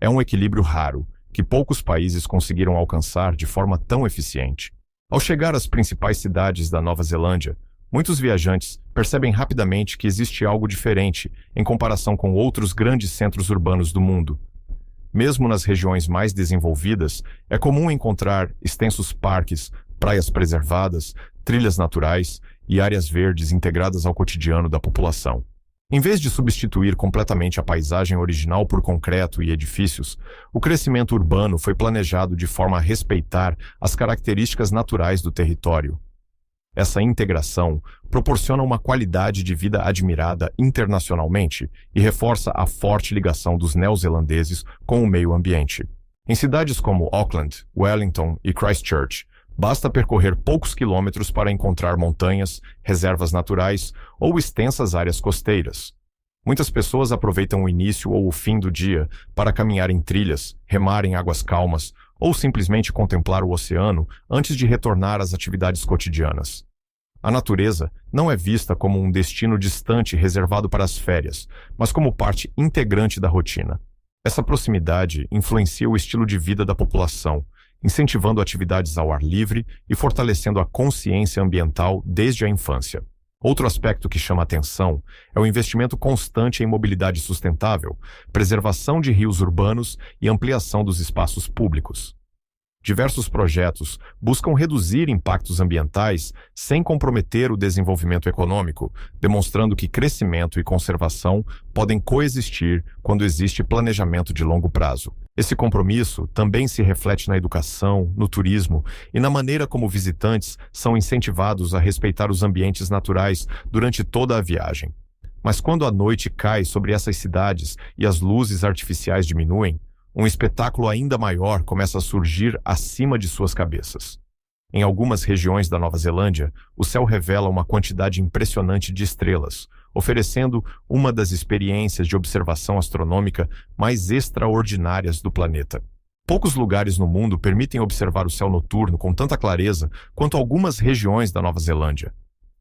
É um equilíbrio raro, que poucos países conseguiram alcançar de forma tão eficiente. Ao chegar às principais cidades da Nova Zelândia, muitos viajantes percebem rapidamente que existe algo diferente em comparação com outros grandes centros urbanos do mundo. Mesmo nas regiões mais desenvolvidas, é comum encontrar extensos parques, praias preservadas, trilhas naturais e áreas verdes integradas ao cotidiano da população. Em vez de substituir completamente a paisagem original por concreto e edifícios, o crescimento urbano foi planejado de forma a respeitar as características naturais do território. Essa integração proporciona uma qualidade de vida admirada internacionalmente e reforça a forte ligação dos neozelandeses com o meio ambiente. Em cidades como Auckland, Wellington e Christchurch, basta percorrer poucos quilômetros para encontrar montanhas, reservas naturais ou extensas áreas costeiras. Muitas pessoas aproveitam o início ou o fim do dia para caminhar em trilhas, remar em águas calmas ou simplesmente contemplar o oceano antes de retornar às atividades cotidianas. A natureza não é vista como um destino distante reservado para as férias, mas como parte integrante da rotina. Essa proximidade influencia o estilo de vida da população, incentivando atividades ao ar livre e fortalecendo a consciência ambiental desde a infância. Outro aspecto que chama atenção é o investimento constante em mobilidade sustentável, preservação de rios urbanos e ampliação dos espaços públicos. Diversos projetos buscam reduzir impactos ambientais sem comprometer o desenvolvimento econômico, demonstrando que crescimento e conservação podem coexistir quando existe planejamento de longo prazo. Esse compromisso também se reflete na educação, no turismo e na maneira como visitantes são incentivados a respeitar os ambientes naturais durante toda a viagem. Mas quando a noite cai sobre essas cidades e as luzes artificiais diminuem, um espetáculo ainda maior começa a surgir acima de suas cabeças. Em algumas regiões da Nova Zelândia, o céu revela uma quantidade impressionante de estrelas, oferecendo uma das experiências de observação astronômica mais extraordinárias do planeta. Poucos lugares no mundo permitem observar o céu noturno com tanta clareza quanto algumas regiões da Nova Zelândia.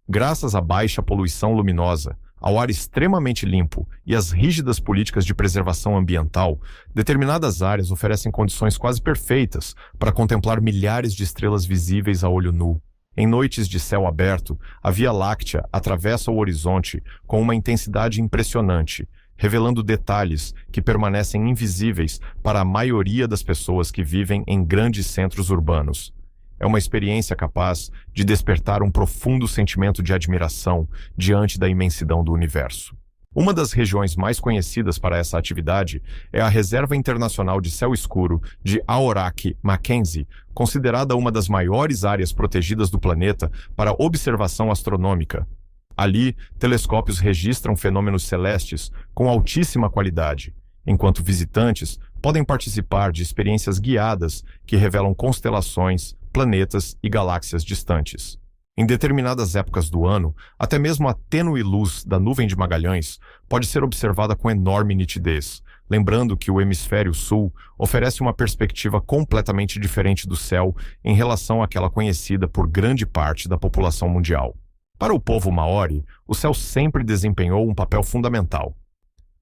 Graças à baixa poluição luminosa, ao ar extremamente limpo e às rígidas políticas de preservação ambiental, determinadas áreas oferecem condições quase perfeitas para contemplar milhares de estrelas visíveis a olho nu. Em noites de céu aberto, a Via Láctea atravessa o horizonte com uma intensidade impressionante, revelando detalhes que permanecem invisíveis para a maioria das pessoas que vivem em grandes centros urbanos. É uma experiência capaz de despertar um profundo sentimento de admiração diante da imensidão do universo. Uma das regiões mais conhecidas para essa atividade é a Reserva Internacional de Céu Escuro de Aoraki-Mackenzie, considerada uma das maiores áreas protegidas do planeta para observação astronômica. Ali, telescópios registram fenômenos celestes com altíssima qualidade, enquanto visitantes podem participar de experiências guiadas que revelam constelações, planetas e galáxias distantes. Em determinadas épocas do ano, até mesmo a tênue luz da nuvem de Magalhães pode ser observada com enorme nitidez, lembrando que o hemisfério sul oferece uma perspectiva completamente diferente do céu em relação àquela conhecida por grande parte da população mundial. Para o povo maori, o céu sempre desempenhou um papel fundamental.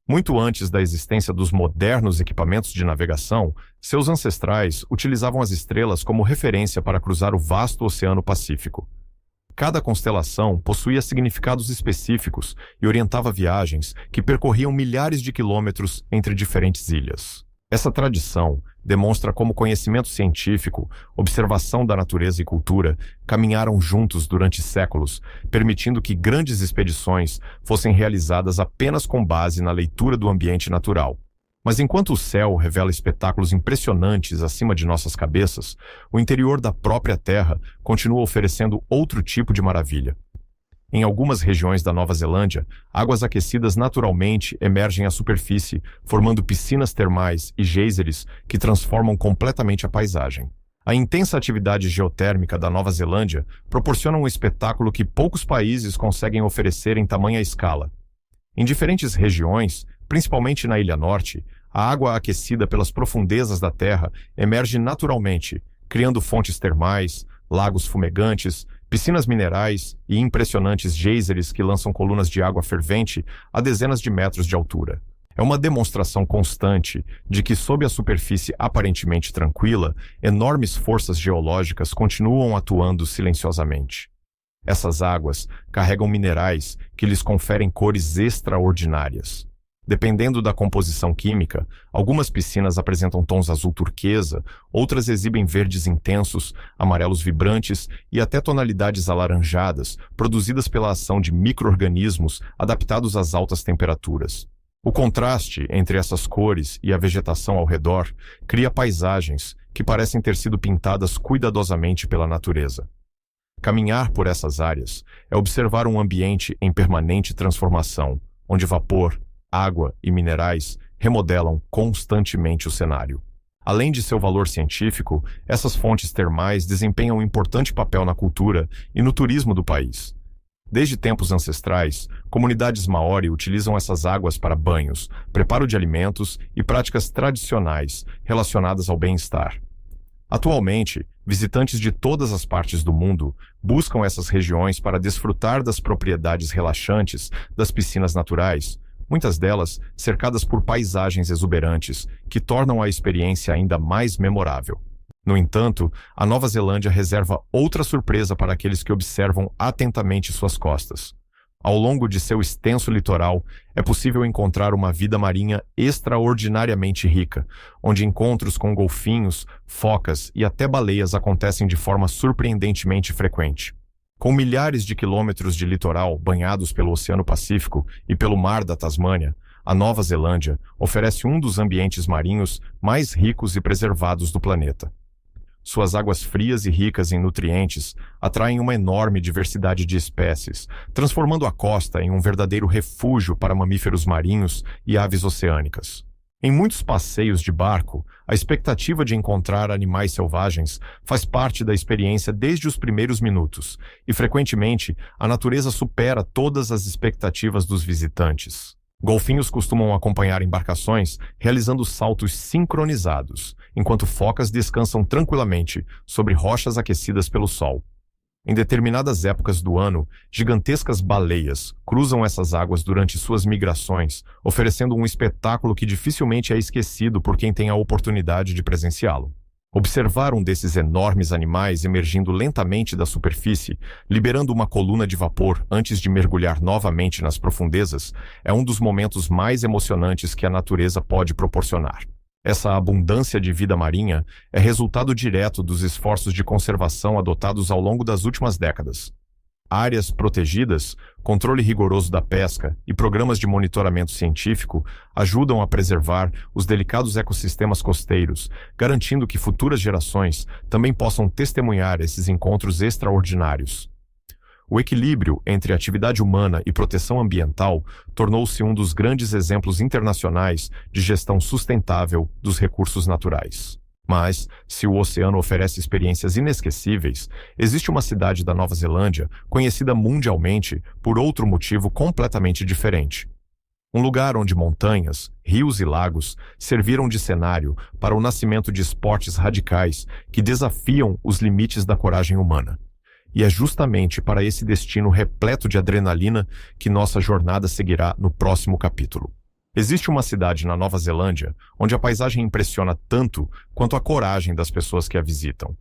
Muito antes da existência dos modernos equipamentos de navegação, seus ancestrais utilizavam as estrelas como referência para cruzar o vasto Oceano Pacífico. Cada constelação possuía significados específicos e orientava viagens que percorriam milhares de quilômetros entre diferentes ilhas. Essa tradição demonstra como conhecimento científico, observação da natureza e cultura caminharam juntos durante séculos, permitindo que grandes expedições fossem realizadas apenas com base na leitura do ambiente natural. Mas enquanto o céu revela espetáculos impressionantes acima de nossas cabeças, o interior da própria Terra continua oferecendo outro tipo de maravilha. Em algumas regiões da Nova Zelândia, águas aquecidas naturalmente emergem à superfície, formando piscinas termais e geysers que transformam completamente a paisagem. A intensa atividade geotérmica da Nova Zelândia proporciona um espetáculo que poucos países conseguem oferecer em tamanha escala. Em diferentes regiões, principalmente na Ilha Norte, a água aquecida pelas profundezas da Terra emerge naturalmente, criando fontes termais, lagos fumegantes, piscinas minerais e impressionantes geysers que lançam colunas de água fervente a dezenas de metros de altura. É uma demonstração constante de que, sob a superfície aparentemente tranquila, enormes forças geológicas continuam atuando silenciosamente. Essas águas carregam minerais que lhes conferem cores extraordinárias. Dependendo da composição química, algumas piscinas apresentam tons azul turquesa, outras exibem verdes intensos, amarelos vibrantes e até tonalidades alaranjadas, produzidas pela ação de micro-organismos adaptados às altas temperaturas. O contraste entre essas cores e a vegetação ao redor cria paisagens que parecem ter sido pintadas cuidadosamente pela natureza. Caminhar por essas áreas é observar um ambiente em permanente transformação, onde vapor, água e minerais remodelam constantemente o cenário. Além de seu valor científico, essas fontes termais desempenham um importante papel na cultura e no turismo do país. Desde tempos ancestrais, comunidades maori utilizam essas águas para banhos, preparo de alimentos e práticas tradicionais relacionadas ao bem-estar. Atualmente, visitantes de todas as partes do mundo buscam essas regiões para desfrutar das propriedades relaxantes das piscinas naturais, muitas delas cercadas por paisagens exuberantes que tornam a experiência ainda mais memorável. No entanto, a Nova Zelândia reserva outra surpresa para aqueles que observam atentamente suas costas. Ao longo de seu extenso litoral, é possível encontrar uma vida marinha extraordinariamente rica, onde encontros com golfinhos, focas e até baleias acontecem de forma surpreendentemente frequente. Com milhares de quilômetros de litoral banhados pelo Oceano Pacífico e pelo Mar da Tasmânia, a Nova Zelândia oferece um dos ambientes marinhos mais ricos e preservados do planeta. Suas águas frias e ricas em nutrientes atraem uma enorme diversidade de espécies, transformando a costa em um verdadeiro refúgio para mamíferos marinhos e aves oceânicas. Em muitos passeios de barco, a expectativa de encontrar animais selvagens faz parte da experiência desde os primeiros minutos, e frequentemente a natureza supera todas as expectativas dos visitantes. Golfinhos costumam acompanhar embarcações realizando saltos sincronizados, enquanto focas descansam tranquilamente sobre rochas aquecidas pelo sol. Em determinadas épocas do ano, gigantescas baleias cruzam essas águas durante suas migrações, oferecendo um espetáculo que dificilmente é esquecido por quem tem a oportunidade de presenciá-lo. Observar um desses enormes animais emergindo lentamente da superfície, liberando uma coluna de vapor antes de mergulhar novamente nas profundezas, é um dos momentos mais emocionantes que a natureza pode proporcionar. Essa abundância de vida marinha é resultado direto dos esforços de conservação adotados ao longo das últimas décadas. Áreas protegidas, controle rigoroso da pesca e programas de monitoramento científico ajudam a preservar os delicados ecossistemas costeiros, garantindo que futuras gerações também possam testemunhar esses encontros extraordinários. O equilíbrio entre atividade humana e proteção ambiental tornou-se um dos grandes exemplos internacionais de gestão sustentável dos recursos naturais. Mas, se o oceano oferece experiências inesquecíveis, existe uma cidade da Nova Zelândia conhecida mundialmente por outro motivo completamente diferente. Um lugar onde montanhas, rios e lagos serviram de cenário para o nascimento de esportes radicais que desafiam os limites da coragem humana. E é justamente para esse destino repleto de adrenalina que nossa jornada seguirá no próximo capítulo. Existe uma cidade na Nova Zelândia onde a paisagem impressiona tanto quanto a coragem das pessoas que a visitam.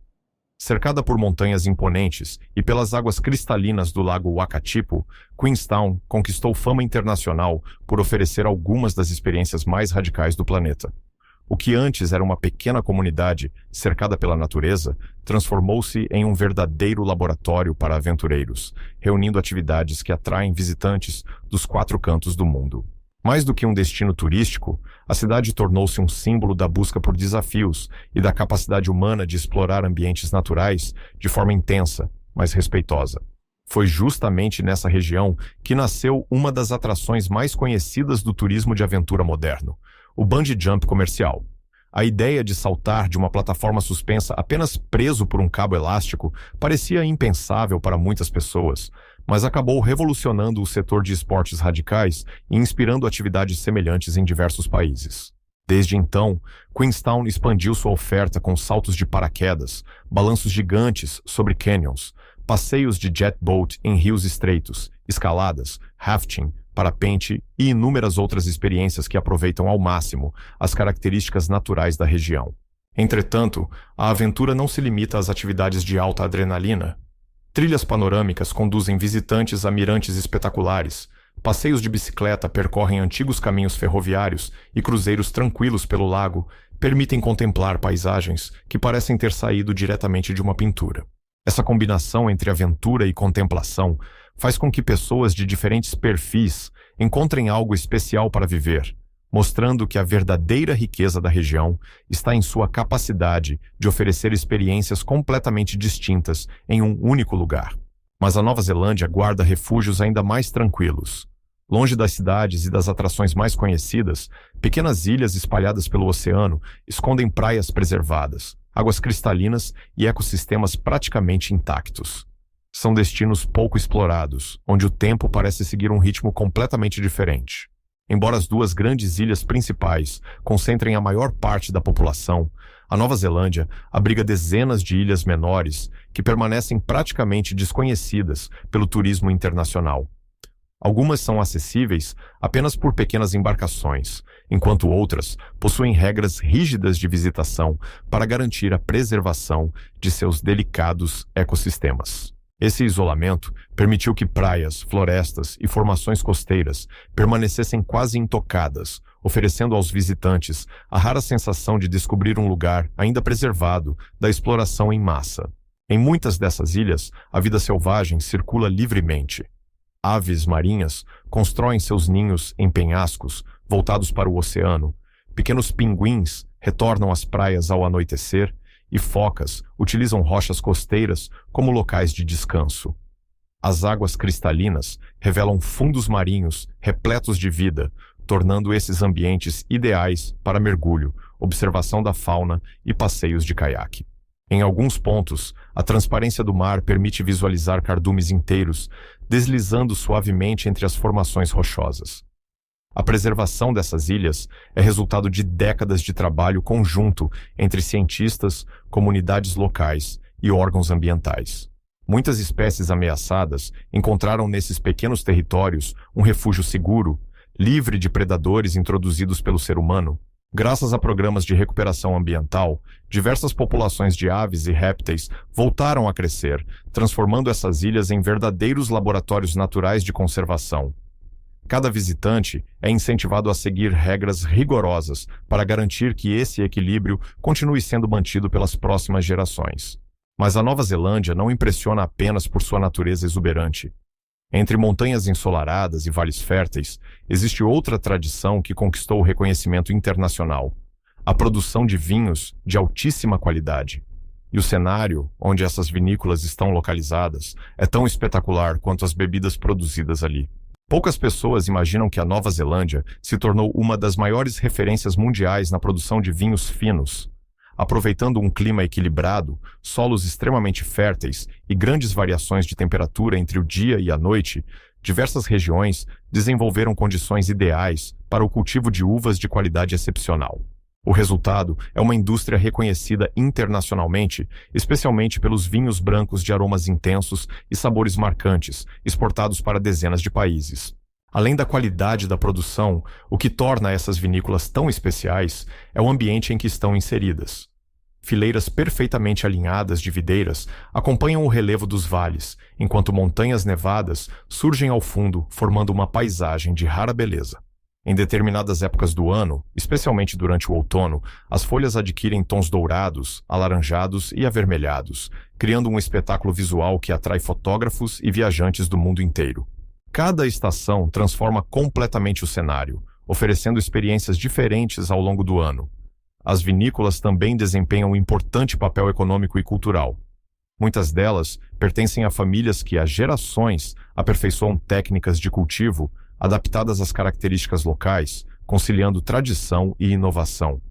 Cercada por montanhas imponentes e pelas águas cristalinas do lago Wakatipu, Queenstown conquistou fama internacional por oferecer algumas das experiências mais radicais do planeta. O que antes era uma pequena comunidade cercada pela natureza, transformou-se em um verdadeiro laboratório para aventureiros, reunindo atividades que atraem visitantes dos 4 cantos do mundo. Mais do que um destino turístico, a cidade tornou-se um símbolo da busca por desafios e da capacidade humana de explorar ambientes naturais de forma intensa, mas respeitosa. Foi justamente nessa região que nasceu uma das atrações mais conhecidas do turismo de aventura moderno, o bungee jump comercial. A ideia de saltar de uma plataforma suspensa apenas preso por um cabo elástico parecia impensável para muitas pessoas, mas acabou revolucionando o setor de esportes radicais e inspirando atividades semelhantes em diversos países. Desde então, Queenstown expandiu sua oferta com saltos de paraquedas, balanços gigantes sobre canyons, passeios de jet boat em rios estreitos, escaladas, rafting, parapente e inúmeras outras experiências que aproveitam ao máximo as características naturais da região. Entretanto, a aventura não se limita às atividades de alta adrenalina. Trilhas panorâmicas conduzem visitantes a mirantes espetaculares, passeios de bicicleta percorrem antigos caminhos ferroviários e cruzeiros tranquilos pelo lago permitem contemplar paisagens que parecem ter saído diretamente de uma pintura. Essa combinação entre aventura e contemplação faz com que pessoas de diferentes perfis encontrem algo especial para viver, mostrando que a verdadeira riqueza da região está em sua capacidade de oferecer experiências completamente distintas em um único lugar. Mas a Nova Zelândia guarda refúgios ainda mais tranquilos. Longe das cidades e das atrações mais conhecidas, pequenas ilhas espalhadas pelo oceano escondem praias preservadas, águas cristalinas e ecossistemas praticamente intactos. São destinos pouco explorados, onde o tempo parece seguir um ritmo completamente diferente. Embora as 2 grandes ilhas principais concentrem a maior parte da população, a Nova Zelândia abriga dezenas de ilhas menores que permanecem praticamente desconhecidas pelo turismo internacional. Algumas são acessíveis apenas por pequenas embarcações, enquanto outras possuem regras rígidas de visitação para garantir a preservação de seus delicados ecossistemas. Esse isolamento permitiu que praias, florestas e formações costeiras permanecessem quase intocadas, oferecendo aos visitantes a rara sensação de descobrir um lugar ainda preservado da exploração em massa. Em muitas dessas ilhas, a vida selvagem circula livremente. Aves marinhas constroem seus ninhos em penhascos, voltados para o oceano, pequenos pinguins retornam às praias ao anoitecer e focas utilizam rochas costeiras como locais de descanso. As águas cristalinas revelam fundos marinhos repletos de vida, tornando esses ambientes ideais para mergulho, observação da fauna e passeios de caiaque. Em alguns pontos, a transparência do mar permite visualizar cardumes inteiros, deslizando suavemente entre as formações rochosas. A preservação dessas ilhas é resultado de décadas de trabalho conjunto entre cientistas, comunidades locais e órgãos ambientais. Muitas espécies ameaçadas encontraram nesses pequenos territórios um refúgio seguro, livre de predadores introduzidos pelo ser humano. Graças a programas de recuperação ambiental, diversas populações de aves e répteis voltaram a crescer, transformando essas ilhas em verdadeiros laboratórios naturais de conservação. Cada visitante é incentivado a seguir regras rigorosas para garantir que esse equilíbrio continue sendo mantido pelas próximas gerações. Mas a Nova Zelândia não impressiona apenas por sua natureza exuberante. Entre montanhas ensolaradas e vales férteis, existe outra tradição que conquistou o reconhecimento internacional: a produção de vinhos de altíssima qualidade. E o cenário onde essas vinícolas estão localizadas é tão espetacular quanto as bebidas produzidas ali. Poucas pessoas imaginam que a Nova Zelândia se tornou uma das maiores referências mundiais na produção de vinhos finos. Aproveitando um clima equilibrado, solos extremamente férteis e grandes variações de temperatura entre o dia e a noite, diversas regiões desenvolveram condições ideais para o cultivo de uvas de qualidade excepcional. O resultado é uma indústria reconhecida internacionalmente, especialmente pelos vinhos brancos de aromas intensos e sabores marcantes, exportados para dezenas de países. Além da qualidade da produção, o que torna essas vinícolas tão especiais é o ambiente em que estão inseridas. Fileiras perfeitamente alinhadas de videiras acompanham o relevo dos vales, enquanto montanhas nevadas surgem ao fundo, formando uma paisagem de rara beleza. Em determinadas épocas do ano, especialmente durante o outono, as folhas adquirem tons dourados, alaranjados e avermelhados, criando um espetáculo visual que atrai fotógrafos e viajantes do mundo inteiro. Cada estação transforma completamente o cenário, oferecendo experiências diferentes ao longo do ano. As vinícolas também desempenham um importante papel econômico e cultural. Muitas delas pertencem a famílias que há gerações aperfeiçoam técnicas de cultivo adaptadas às características locais, conciliando tradição e inovação.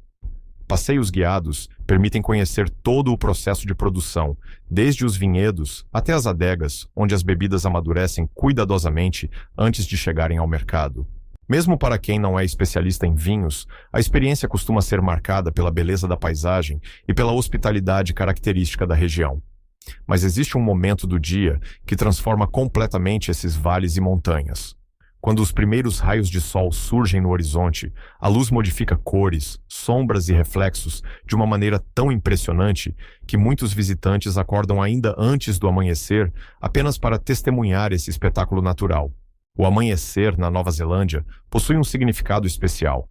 Passeios guiados permitem conhecer todo o processo de produção, desde os vinhedos até as adegas, onde as bebidas amadurecem cuidadosamente antes de chegarem ao mercado. Mesmo para quem não é especialista em vinhos, a experiência costuma ser marcada pela beleza da paisagem e pela hospitalidade característica da região. Mas existe um momento do dia que transforma completamente esses vales e montanhas. Quando os primeiros raios de sol surgem no horizonte, a luz modifica cores, sombras e reflexos de uma maneira tão impressionante que muitos visitantes acordam ainda antes do amanhecer apenas para testemunhar esse espetáculo natural. O amanhecer na Nova Zelândia possui um significado especial.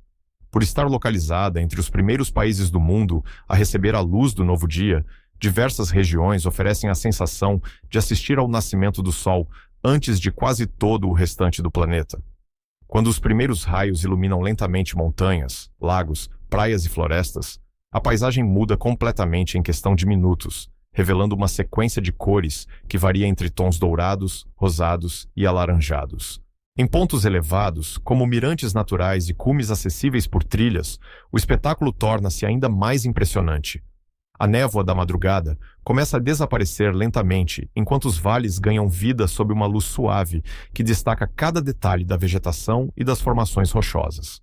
Por estar localizada entre os primeiros países do mundo a receber a luz do novo dia, diversas regiões oferecem a sensação de assistir ao nascimento do sol antes de quase todo o restante do planeta. Quando os primeiros raios iluminam lentamente montanhas, lagos, praias e florestas, a paisagem muda completamente em questão de minutos, revelando uma sequência de cores que varia entre tons dourados, rosados e alaranjados. Em pontos elevados, como mirantes naturais e cumes acessíveis por trilhas, o espetáculo torna-se ainda mais impressionante. A névoa da madrugada começa a desaparecer lentamente, enquanto os vales ganham vida sob uma luz suave que destaca cada detalhe da vegetação e das formações rochosas.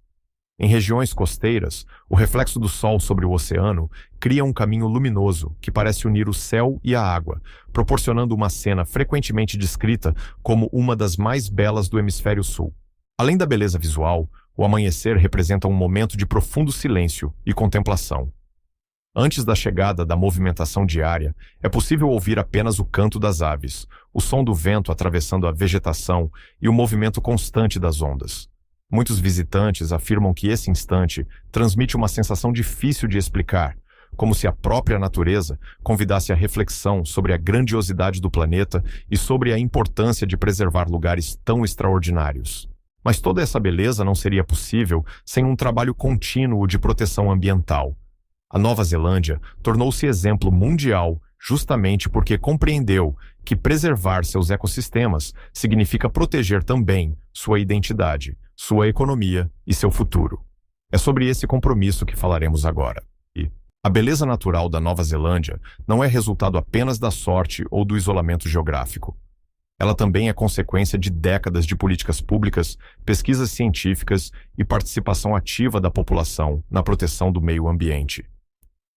Em regiões costeiras, o reflexo do sol sobre o oceano cria um caminho luminoso que parece unir o céu e a água, proporcionando uma cena frequentemente descrita como uma das mais belas do hemisfério sul. Além da beleza visual, o amanhecer representa um momento de profundo silêncio e contemplação. Antes da chegada da movimentação diária, é possível ouvir apenas o canto das aves, o som do vento atravessando a vegetação e o movimento constante das ondas. Muitos visitantes afirmam que esse instante transmite uma sensação difícil de explicar, como se a própria natureza convidasse a reflexão sobre a grandiosidade do planeta e sobre a importância de preservar lugares tão extraordinários. Mas toda essa beleza não seria possível sem um trabalho contínuo de proteção ambiental. A Nova Zelândia tornou-se exemplo mundial justamente porque compreendeu que preservar seus ecossistemas significa proteger também sua identidade, sua economia e seu futuro. É sobre esse compromisso que falaremos agora. E a beleza natural da Nova Zelândia não é resultado apenas da sorte ou do isolamento geográfico. Ela também é consequência de décadas de políticas públicas, pesquisas científicas e participação ativa da população na proteção do meio ambiente.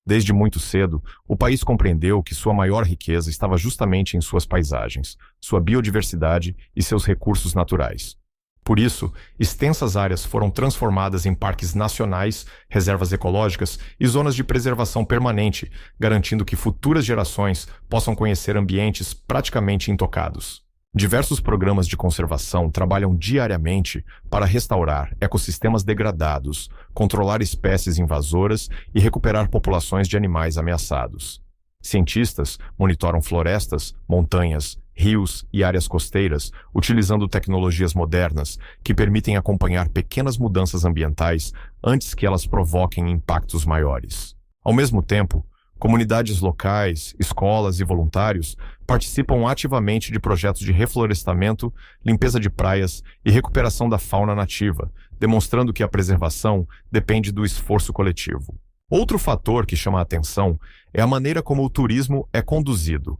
Desde muito cedo, o país compreendeu que sua maior riqueza estava justamente em suas paisagens, sua biodiversidade e seus recursos naturais. Por isso, extensas áreas foram transformadas em parques nacionais, reservas ecológicas e zonas de preservação permanente, garantindo que futuras gerações possam conhecer ambientes praticamente intocados. Diversos programas de conservação trabalham diariamente para restaurar ecossistemas degradados, controlar espécies invasoras e recuperar populações de animais ameaçados. Cientistas monitoram florestas, montanhas, rios e áreas costeiras, utilizando tecnologias modernas que permitem acompanhar pequenas mudanças ambientais antes que elas provoquem impactos maiores. Ao mesmo tempo, comunidades locais, escolas e voluntários participam ativamente de projetos de reflorestamento, limpeza de praias e recuperação da fauna nativa, demonstrando que a preservação depende do esforço coletivo. Outro fator que chama a atenção é a maneira como o turismo é conduzido.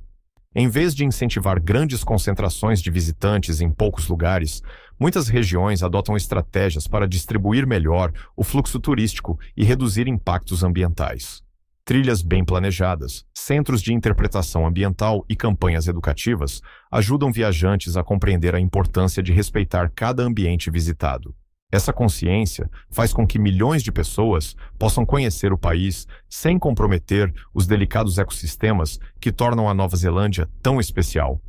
Em vez de incentivar grandes concentrações de visitantes em poucos lugares, muitas regiões adotam estratégias para distribuir melhor o fluxo turístico e reduzir impactos ambientais. Trilhas bem planejadas, centros de interpretação ambiental e campanhas educativas ajudam viajantes a compreender a importância de respeitar cada ambiente visitado. Essa consciência faz com que milhões de pessoas possam conhecer o país sem comprometer os delicados ecossistemas que tornam a Nova Zelândia tão especial.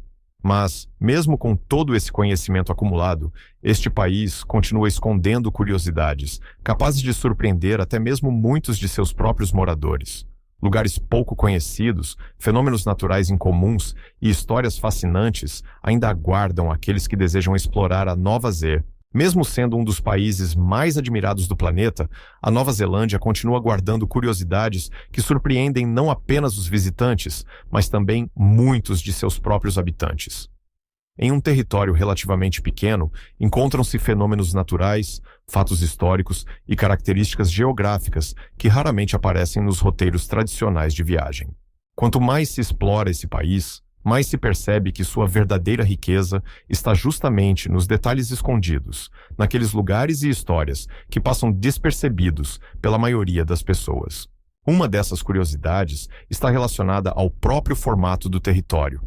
Mas, mesmo com todo esse conhecimento acumulado, este país continua escondendo curiosidades, capazes de surpreender até mesmo muitos de seus próprios moradores. Lugares pouco conhecidos, fenômenos naturais incomuns e histórias fascinantes ainda aguardam aqueles que desejam explorar a Nova Zé. Mesmo sendo um dos países mais admirados do planeta, a Nova Zelândia continua guardando curiosidades que surpreendem não apenas os visitantes, mas também muitos de seus próprios habitantes. Em um território relativamente pequeno, encontram-se fenômenos naturais, fatos históricos e características geográficas que raramente aparecem nos roteiros tradicionais de viagem. Quanto mais se explora esse país, mais se percebe que sua verdadeira riqueza está justamente nos detalhes escondidos, naqueles lugares e histórias que passam despercebidos pela maioria das pessoas. Uma dessas curiosidades está relacionada ao próprio formato do território.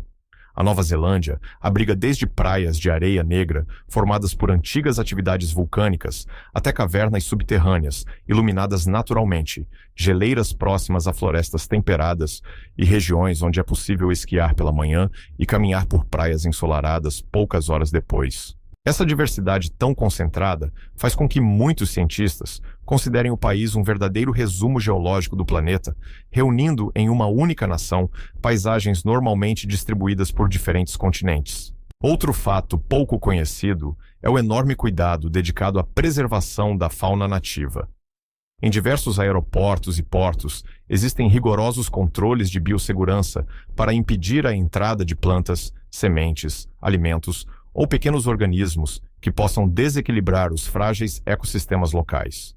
A Nova Zelândia abriga desde praias de areia negra, formadas por antigas atividades vulcânicas, até cavernas subterrâneas, iluminadas naturalmente, geleiras próximas a florestas temperadas e regiões onde é possível esquiar pela manhã e caminhar por praias ensolaradas poucas horas depois. Essa diversidade tão concentrada faz com que muitos cientistas considerem o país um verdadeiro resumo geológico do planeta, reunindo em uma única nação paisagens normalmente distribuídas por diferentes continentes. Outro fato pouco conhecido é o enorme cuidado dedicado à preservação da fauna nativa. Em diversos aeroportos e portos, existem rigorosos controles de biossegurança para impedir a entrada de plantas, sementes, alimentos ou pequenos organismos que possam desequilibrar os frágeis ecossistemas locais.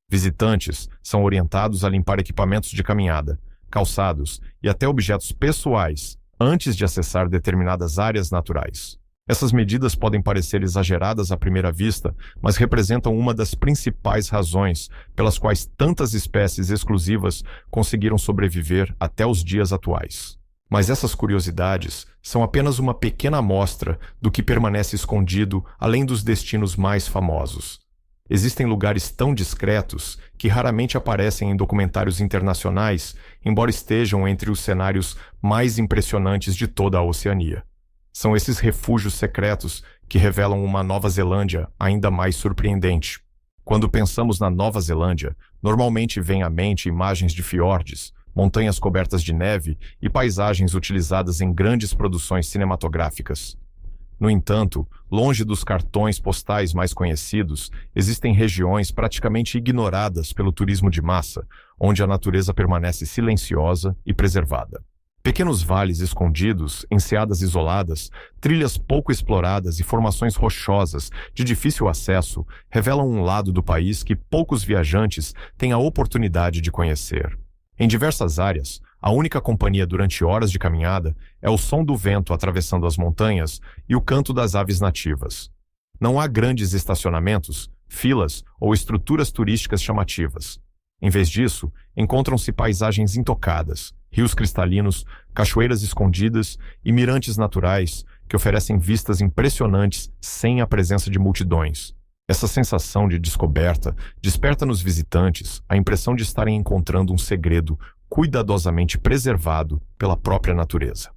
Visitantes são orientados a limpar equipamentos de caminhada, calçados e até objetos pessoais antes de acessar determinadas áreas naturais. Essas medidas podem parecer exageradas à primeira vista, mas representam uma das principais razões pelas quais tantas espécies exclusivas conseguiram sobreviver até os dias atuais. Mas essas curiosidades são apenas uma pequena amostra do que permanece escondido além dos destinos mais famosos. Existem lugares tão discretos que raramente aparecem em documentários internacionais, embora estejam entre os cenários mais impressionantes de toda a Oceania. São esses refúgios secretos que revelam uma Nova Zelândia ainda mais surpreendente. Quando pensamos na Nova Zelândia, normalmente vem à mente imagens de fiordes, montanhas cobertas de neve e paisagens utilizadas em grandes produções cinematográficas. No entanto, longe dos cartões postais mais conhecidos, existem regiões praticamente ignoradas pelo turismo de massa, onde a natureza permanece silenciosa e preservada. Pequenos vales escondidos, enseadas isoladas, trilhas pouco exploradas e formações rochosas de difícil acesso revelam um lado do país que poucos viajantes têm a oportunidade de conhecer. Em diversas áreas, a única companhia durante horas de caminhada é o som do vento atravessando as montanhas e o canto das aves nativas. Não há grandes estacionamentos, filas ou estruturas turísticas chamativas. Em vez disso, encontram-se paisagens intocadas, rios cristalinos, cachoeiras escondidas e mirantes naturais que oferecem vistas impressionantes sem a presença de multidões. Essa sensação de descoberta desperta nos visitantes a impressão de estarem encontrando um segredo cuidadosamente preservado pela própria natureza.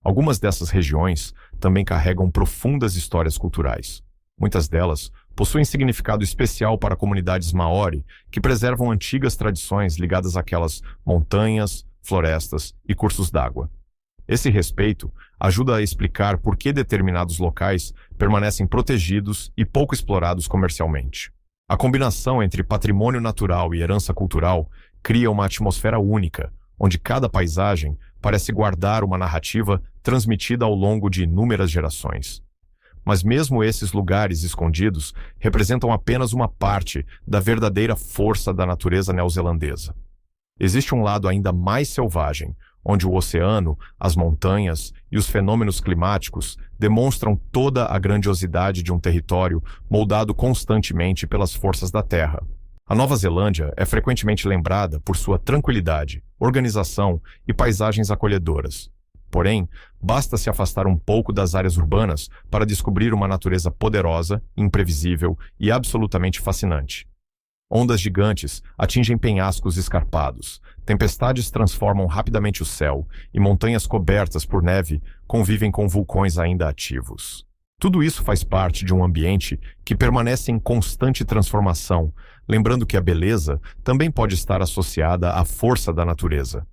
Algumas dessas regiões também carregam profundas histórias culturais. Muitas delas possuem significado especial para comunidades maori que preservam antigas tradições ligadas àquelas montanhas, florestas e cursos d'água. Esse respeito ajuda a explicar por que determinados locais permanecem protegidos e pouco explorados comercialmente. A combinação entre patrimônio natural e herança cultural cria uma atmosfera única, onde cada paisagem parece guardar uma narrativa transmitida ao longo de inúmeras gerações. Mas mesmo esses lugares escondidos representam apenas uma parte da verdadeira força da natureza neozelandesa. Existe um lado ainda mais selvagem, onde o oceano, as montanhas e os fenômenos climáticos demonstram toda a grandiosidade de um território moldado constantemente pelas forças da Terra. A Nova Zelândia é frequentemente lembrada por sua tranquilidade, organização e paisagens acolhedoras. Porém, basta se afastar um pouco das áreas urbanas para descobrir uma natureza poderosa, imprevisível e absolutamente fascinante. Ondas gigantes atingem penhascos escarpados, tempestades transformam rapidamente o céu e montanhas cobertas por neve convivem com vulcões ainda ativos. Tudo isso faz parte de um ambiente que permanece em constante transformação, lembrando que a beleza também pode estar associada à força da natureza.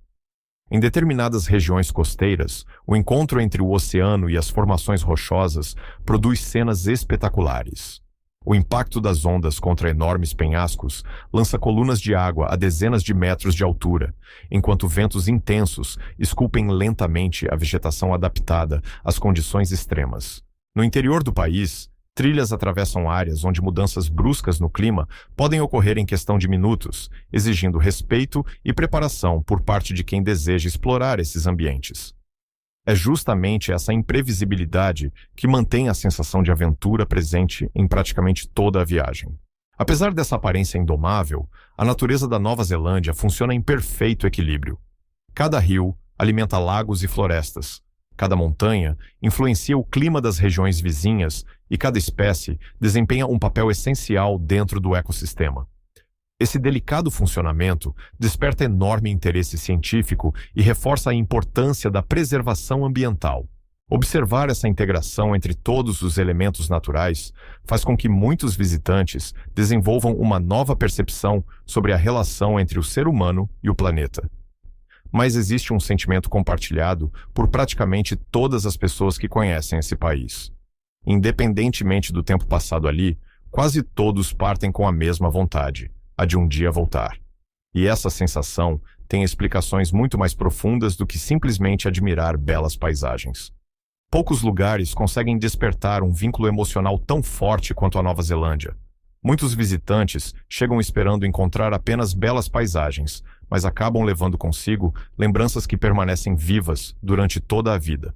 Em determinadas regiões costeiras, o encontro entre o oceano e as formações rochosas produz cenas espetaculares. O impacto das ondas contra enormes penhascos lança colunas de água a dezenas de metros de altura, enquanto ventos intensos esculpem lentamente a vegetação adaptada às condições extremas. No interior do país, trilhas atravessam áreas onde mudanças bruscas no clima podem ocorrer em questão de minutos, exigindo respeito e preparação por parte de quem deseja explorar esses ambientes. É justamente essa imprevisibilidade que mantém a sensação de aventura presente em praticamente toda a viagem. Apesar dessa aparência indomável, a natureza da Nova Zelândia funciona em perfeito equilíbrio. Cada rio alimenta lagos e florestas. Cada montanha influencia o clima das regiões vizinhas e cada espécie desempenha um papel essencial dentro do ecossistema. Esse delicado funcionamento desperta enorme interesse científico e reforça a importância da preservação ambiental. Observar essa integração entre todos os elementos naturais faz com que muitos visitantes desenvolvam uma nova percepção sobre a relação entre o ser humano e o planeta. Mas existe um sentimento compartilhado por praticamente todas as pessoas que conhecem esse país. Independentemente do tempo passado ali, quase todos partem com a mesma vontade, a de um dia voltar. E essa sensação tem explicações muito mais profundas do que simplesmente admirar belas paisagens. Poucos lugares conseguem despertar um vínculo emocional tão forte quanto a Nova Zelândia. Muitos visitantes chegam esperando encontrar apenas belas paisagens, mas acabam levando consigo lembranças que permanecem vivas durante toda a vida.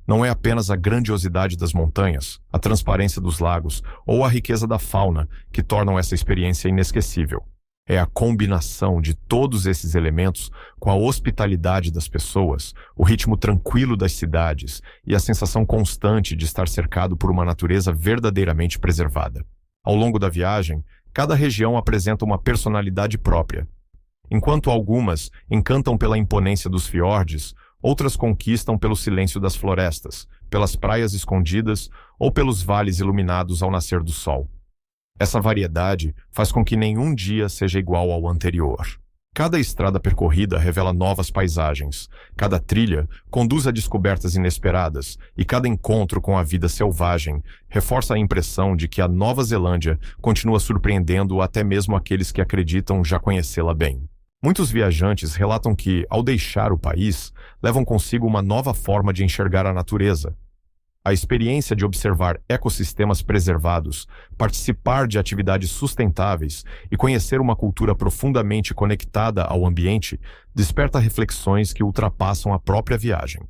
Não é apenas a grandiosidade das montanhas, a transparência dos lagos ou a riqueza da fauna que tornam essa experiência inesquecível. É a combinação de todos esses elementos com a hospitalidade das pessoas, o ritmo tranquilo das cidades e a sensação constante de estar cercado por uma natureza verdadeiramente preservada. Ao longo da viagem, cada região apresenta uma personalidade própria. Enquanto algumas encantam pela imponência dos fiordes, outras conquistam pelo silêncio das florestas, pelas praias escondidas ou pelos vales iluminados ao nascer do sol. Essa variedade faz com que nenhum dia seja igual ao anterior. Cada estrada percorrida revela novas paisagens, cada trilha conduz a descobertas inesperadas e cada encontro com a vida selvagem reforça a impressão de que a Nova Zelândia continua surpreendendo até mesmo aqueles que acreditam já conhecê-la bem. Muitos viajantes relatam que, ao deixar o país, levam consigo uma nova forma de enxergar a natureza. A experiência de observar ecossistemas preservados, participar de atividades sustentáveis e conhecer uma cultura profundamente conectada ao ambiente desperta reflexões que ultrapassam a própria viagem.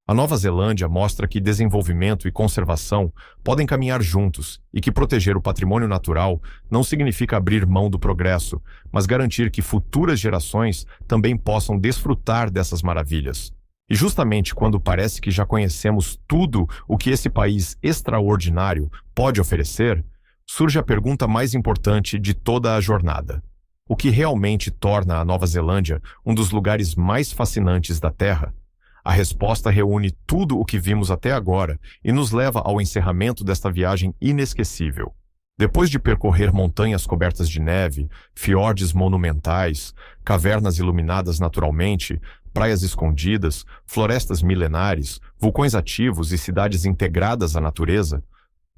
A Nova Zelândia mostra que desenvolvimento e conservação podem caminhar juntos e que proteger o patrimônio natural não significa abrir mão do progresso, mas garantir que futuras gerações também possam desfrutar dessas maravilhas. E justamente quando parece que já conhecemos tudo o que esse país extraordinário pode oferecer, surge a pergunta mais importante de toda a jornada. O que realmente torna a Nova Zelândia um dos lugares mais fascinantes da Terra? A resposta reúne tudo o que vimos até agora e nos leva ao encerramento desta viagem inesquecível. Depois de percorrer montanhas cobertas de neve, fiordes monumentais, cavernas iluminadas naturalmente, praias escondidas, florestas milenares, vulcões ativos e cidades integradas à natureza,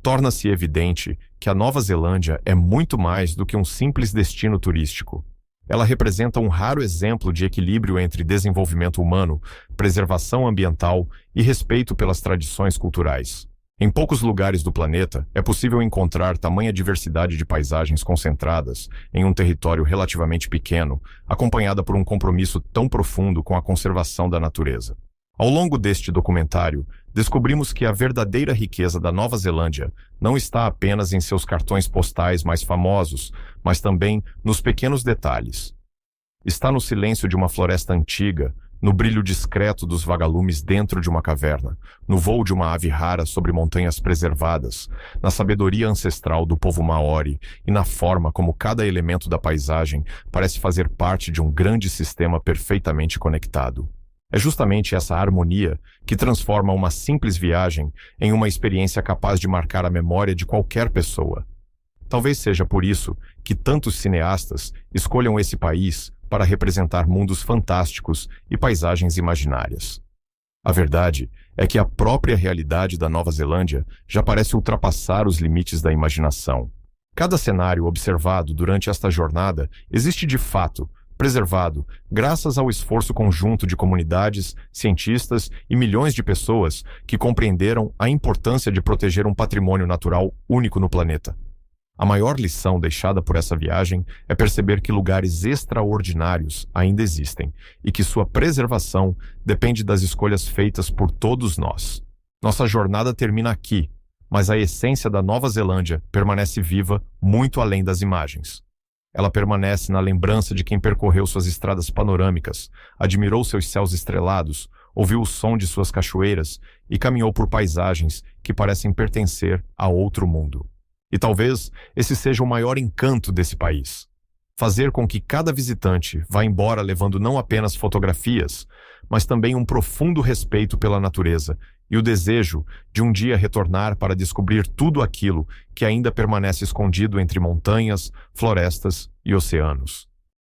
torna-se evidente que a Nova Zelândia é muito mais do que um simples destino turístico. Ela representa um raro exemplo de equilíbrio entre desenvolvimento humano, preservação ambiental e respeito pelas tradições culturais. Em poucos lugares do planeta, é possível encontrar tamanha diversidade de paisagens concentradas em um território relativamente pequeno, acompanhada por um compromisso tão profundo com a conservação da natureza. Ao longo deste documentário, descobrimos que a verdadeira riqueza da Nova Zelândia não está apenas em seus cartões postais mais famosos, mas também nos pequenos detalhes. Está no silêncio de uma floresta antiga, no brilho discreto dos vagalumes dentro de uma caverna, no voo de uma ave rara sobre montanhas preservadas, na sabedoria ancestral do povo maori e na forma como cada elemento da paisagem parece fazer parte de um grande sistema perfeitamente conectado. É justamente essa harmonia que transforma uma simples viagem em uma experiência capaz de marcar a memória de qualquer pessoa. Talvez seja por isso que tantos cineastas escolham esse país para representar mundos fantásticos e paisagens imaginárias. A verdade é que a própria realidade da Nova Zelândia já parece ultrapassar os limites da imaginação. Cada cenário observado durante esta jornada existe de fato, preservado, graças ao esforço conjunto de comunidades, cientistas e milhões de pessoas que compreenderam a importância de proteger um patrimônio natural único no planeta. A maior lição deixada por essa viagem é perceber que lugares extraordinários ainda existem e que sua preservação depende das escolhas feitas por todos nós. Nossa jornada termina aqui, mas a essência da Nova Zelândia permanece viva muito além das imagens. Ela permanece na lembrança de quem percorreu suas estradas panorâmicas, admirou seus céus estrelados, ouviu o som de suas cachoeiras e caminhou por paisagens que parecem pertencer a outro mundo. E talvez esse seja o maior encanto desse país. Fazer com que cada visitante vá embora levando não apenas fotografias, mas também um profundo respeito pela natureza e o desejo de um dia retornar para descobrir tudo aquilo que ainda permanece escondido entre montanhas, florestas e oceanos.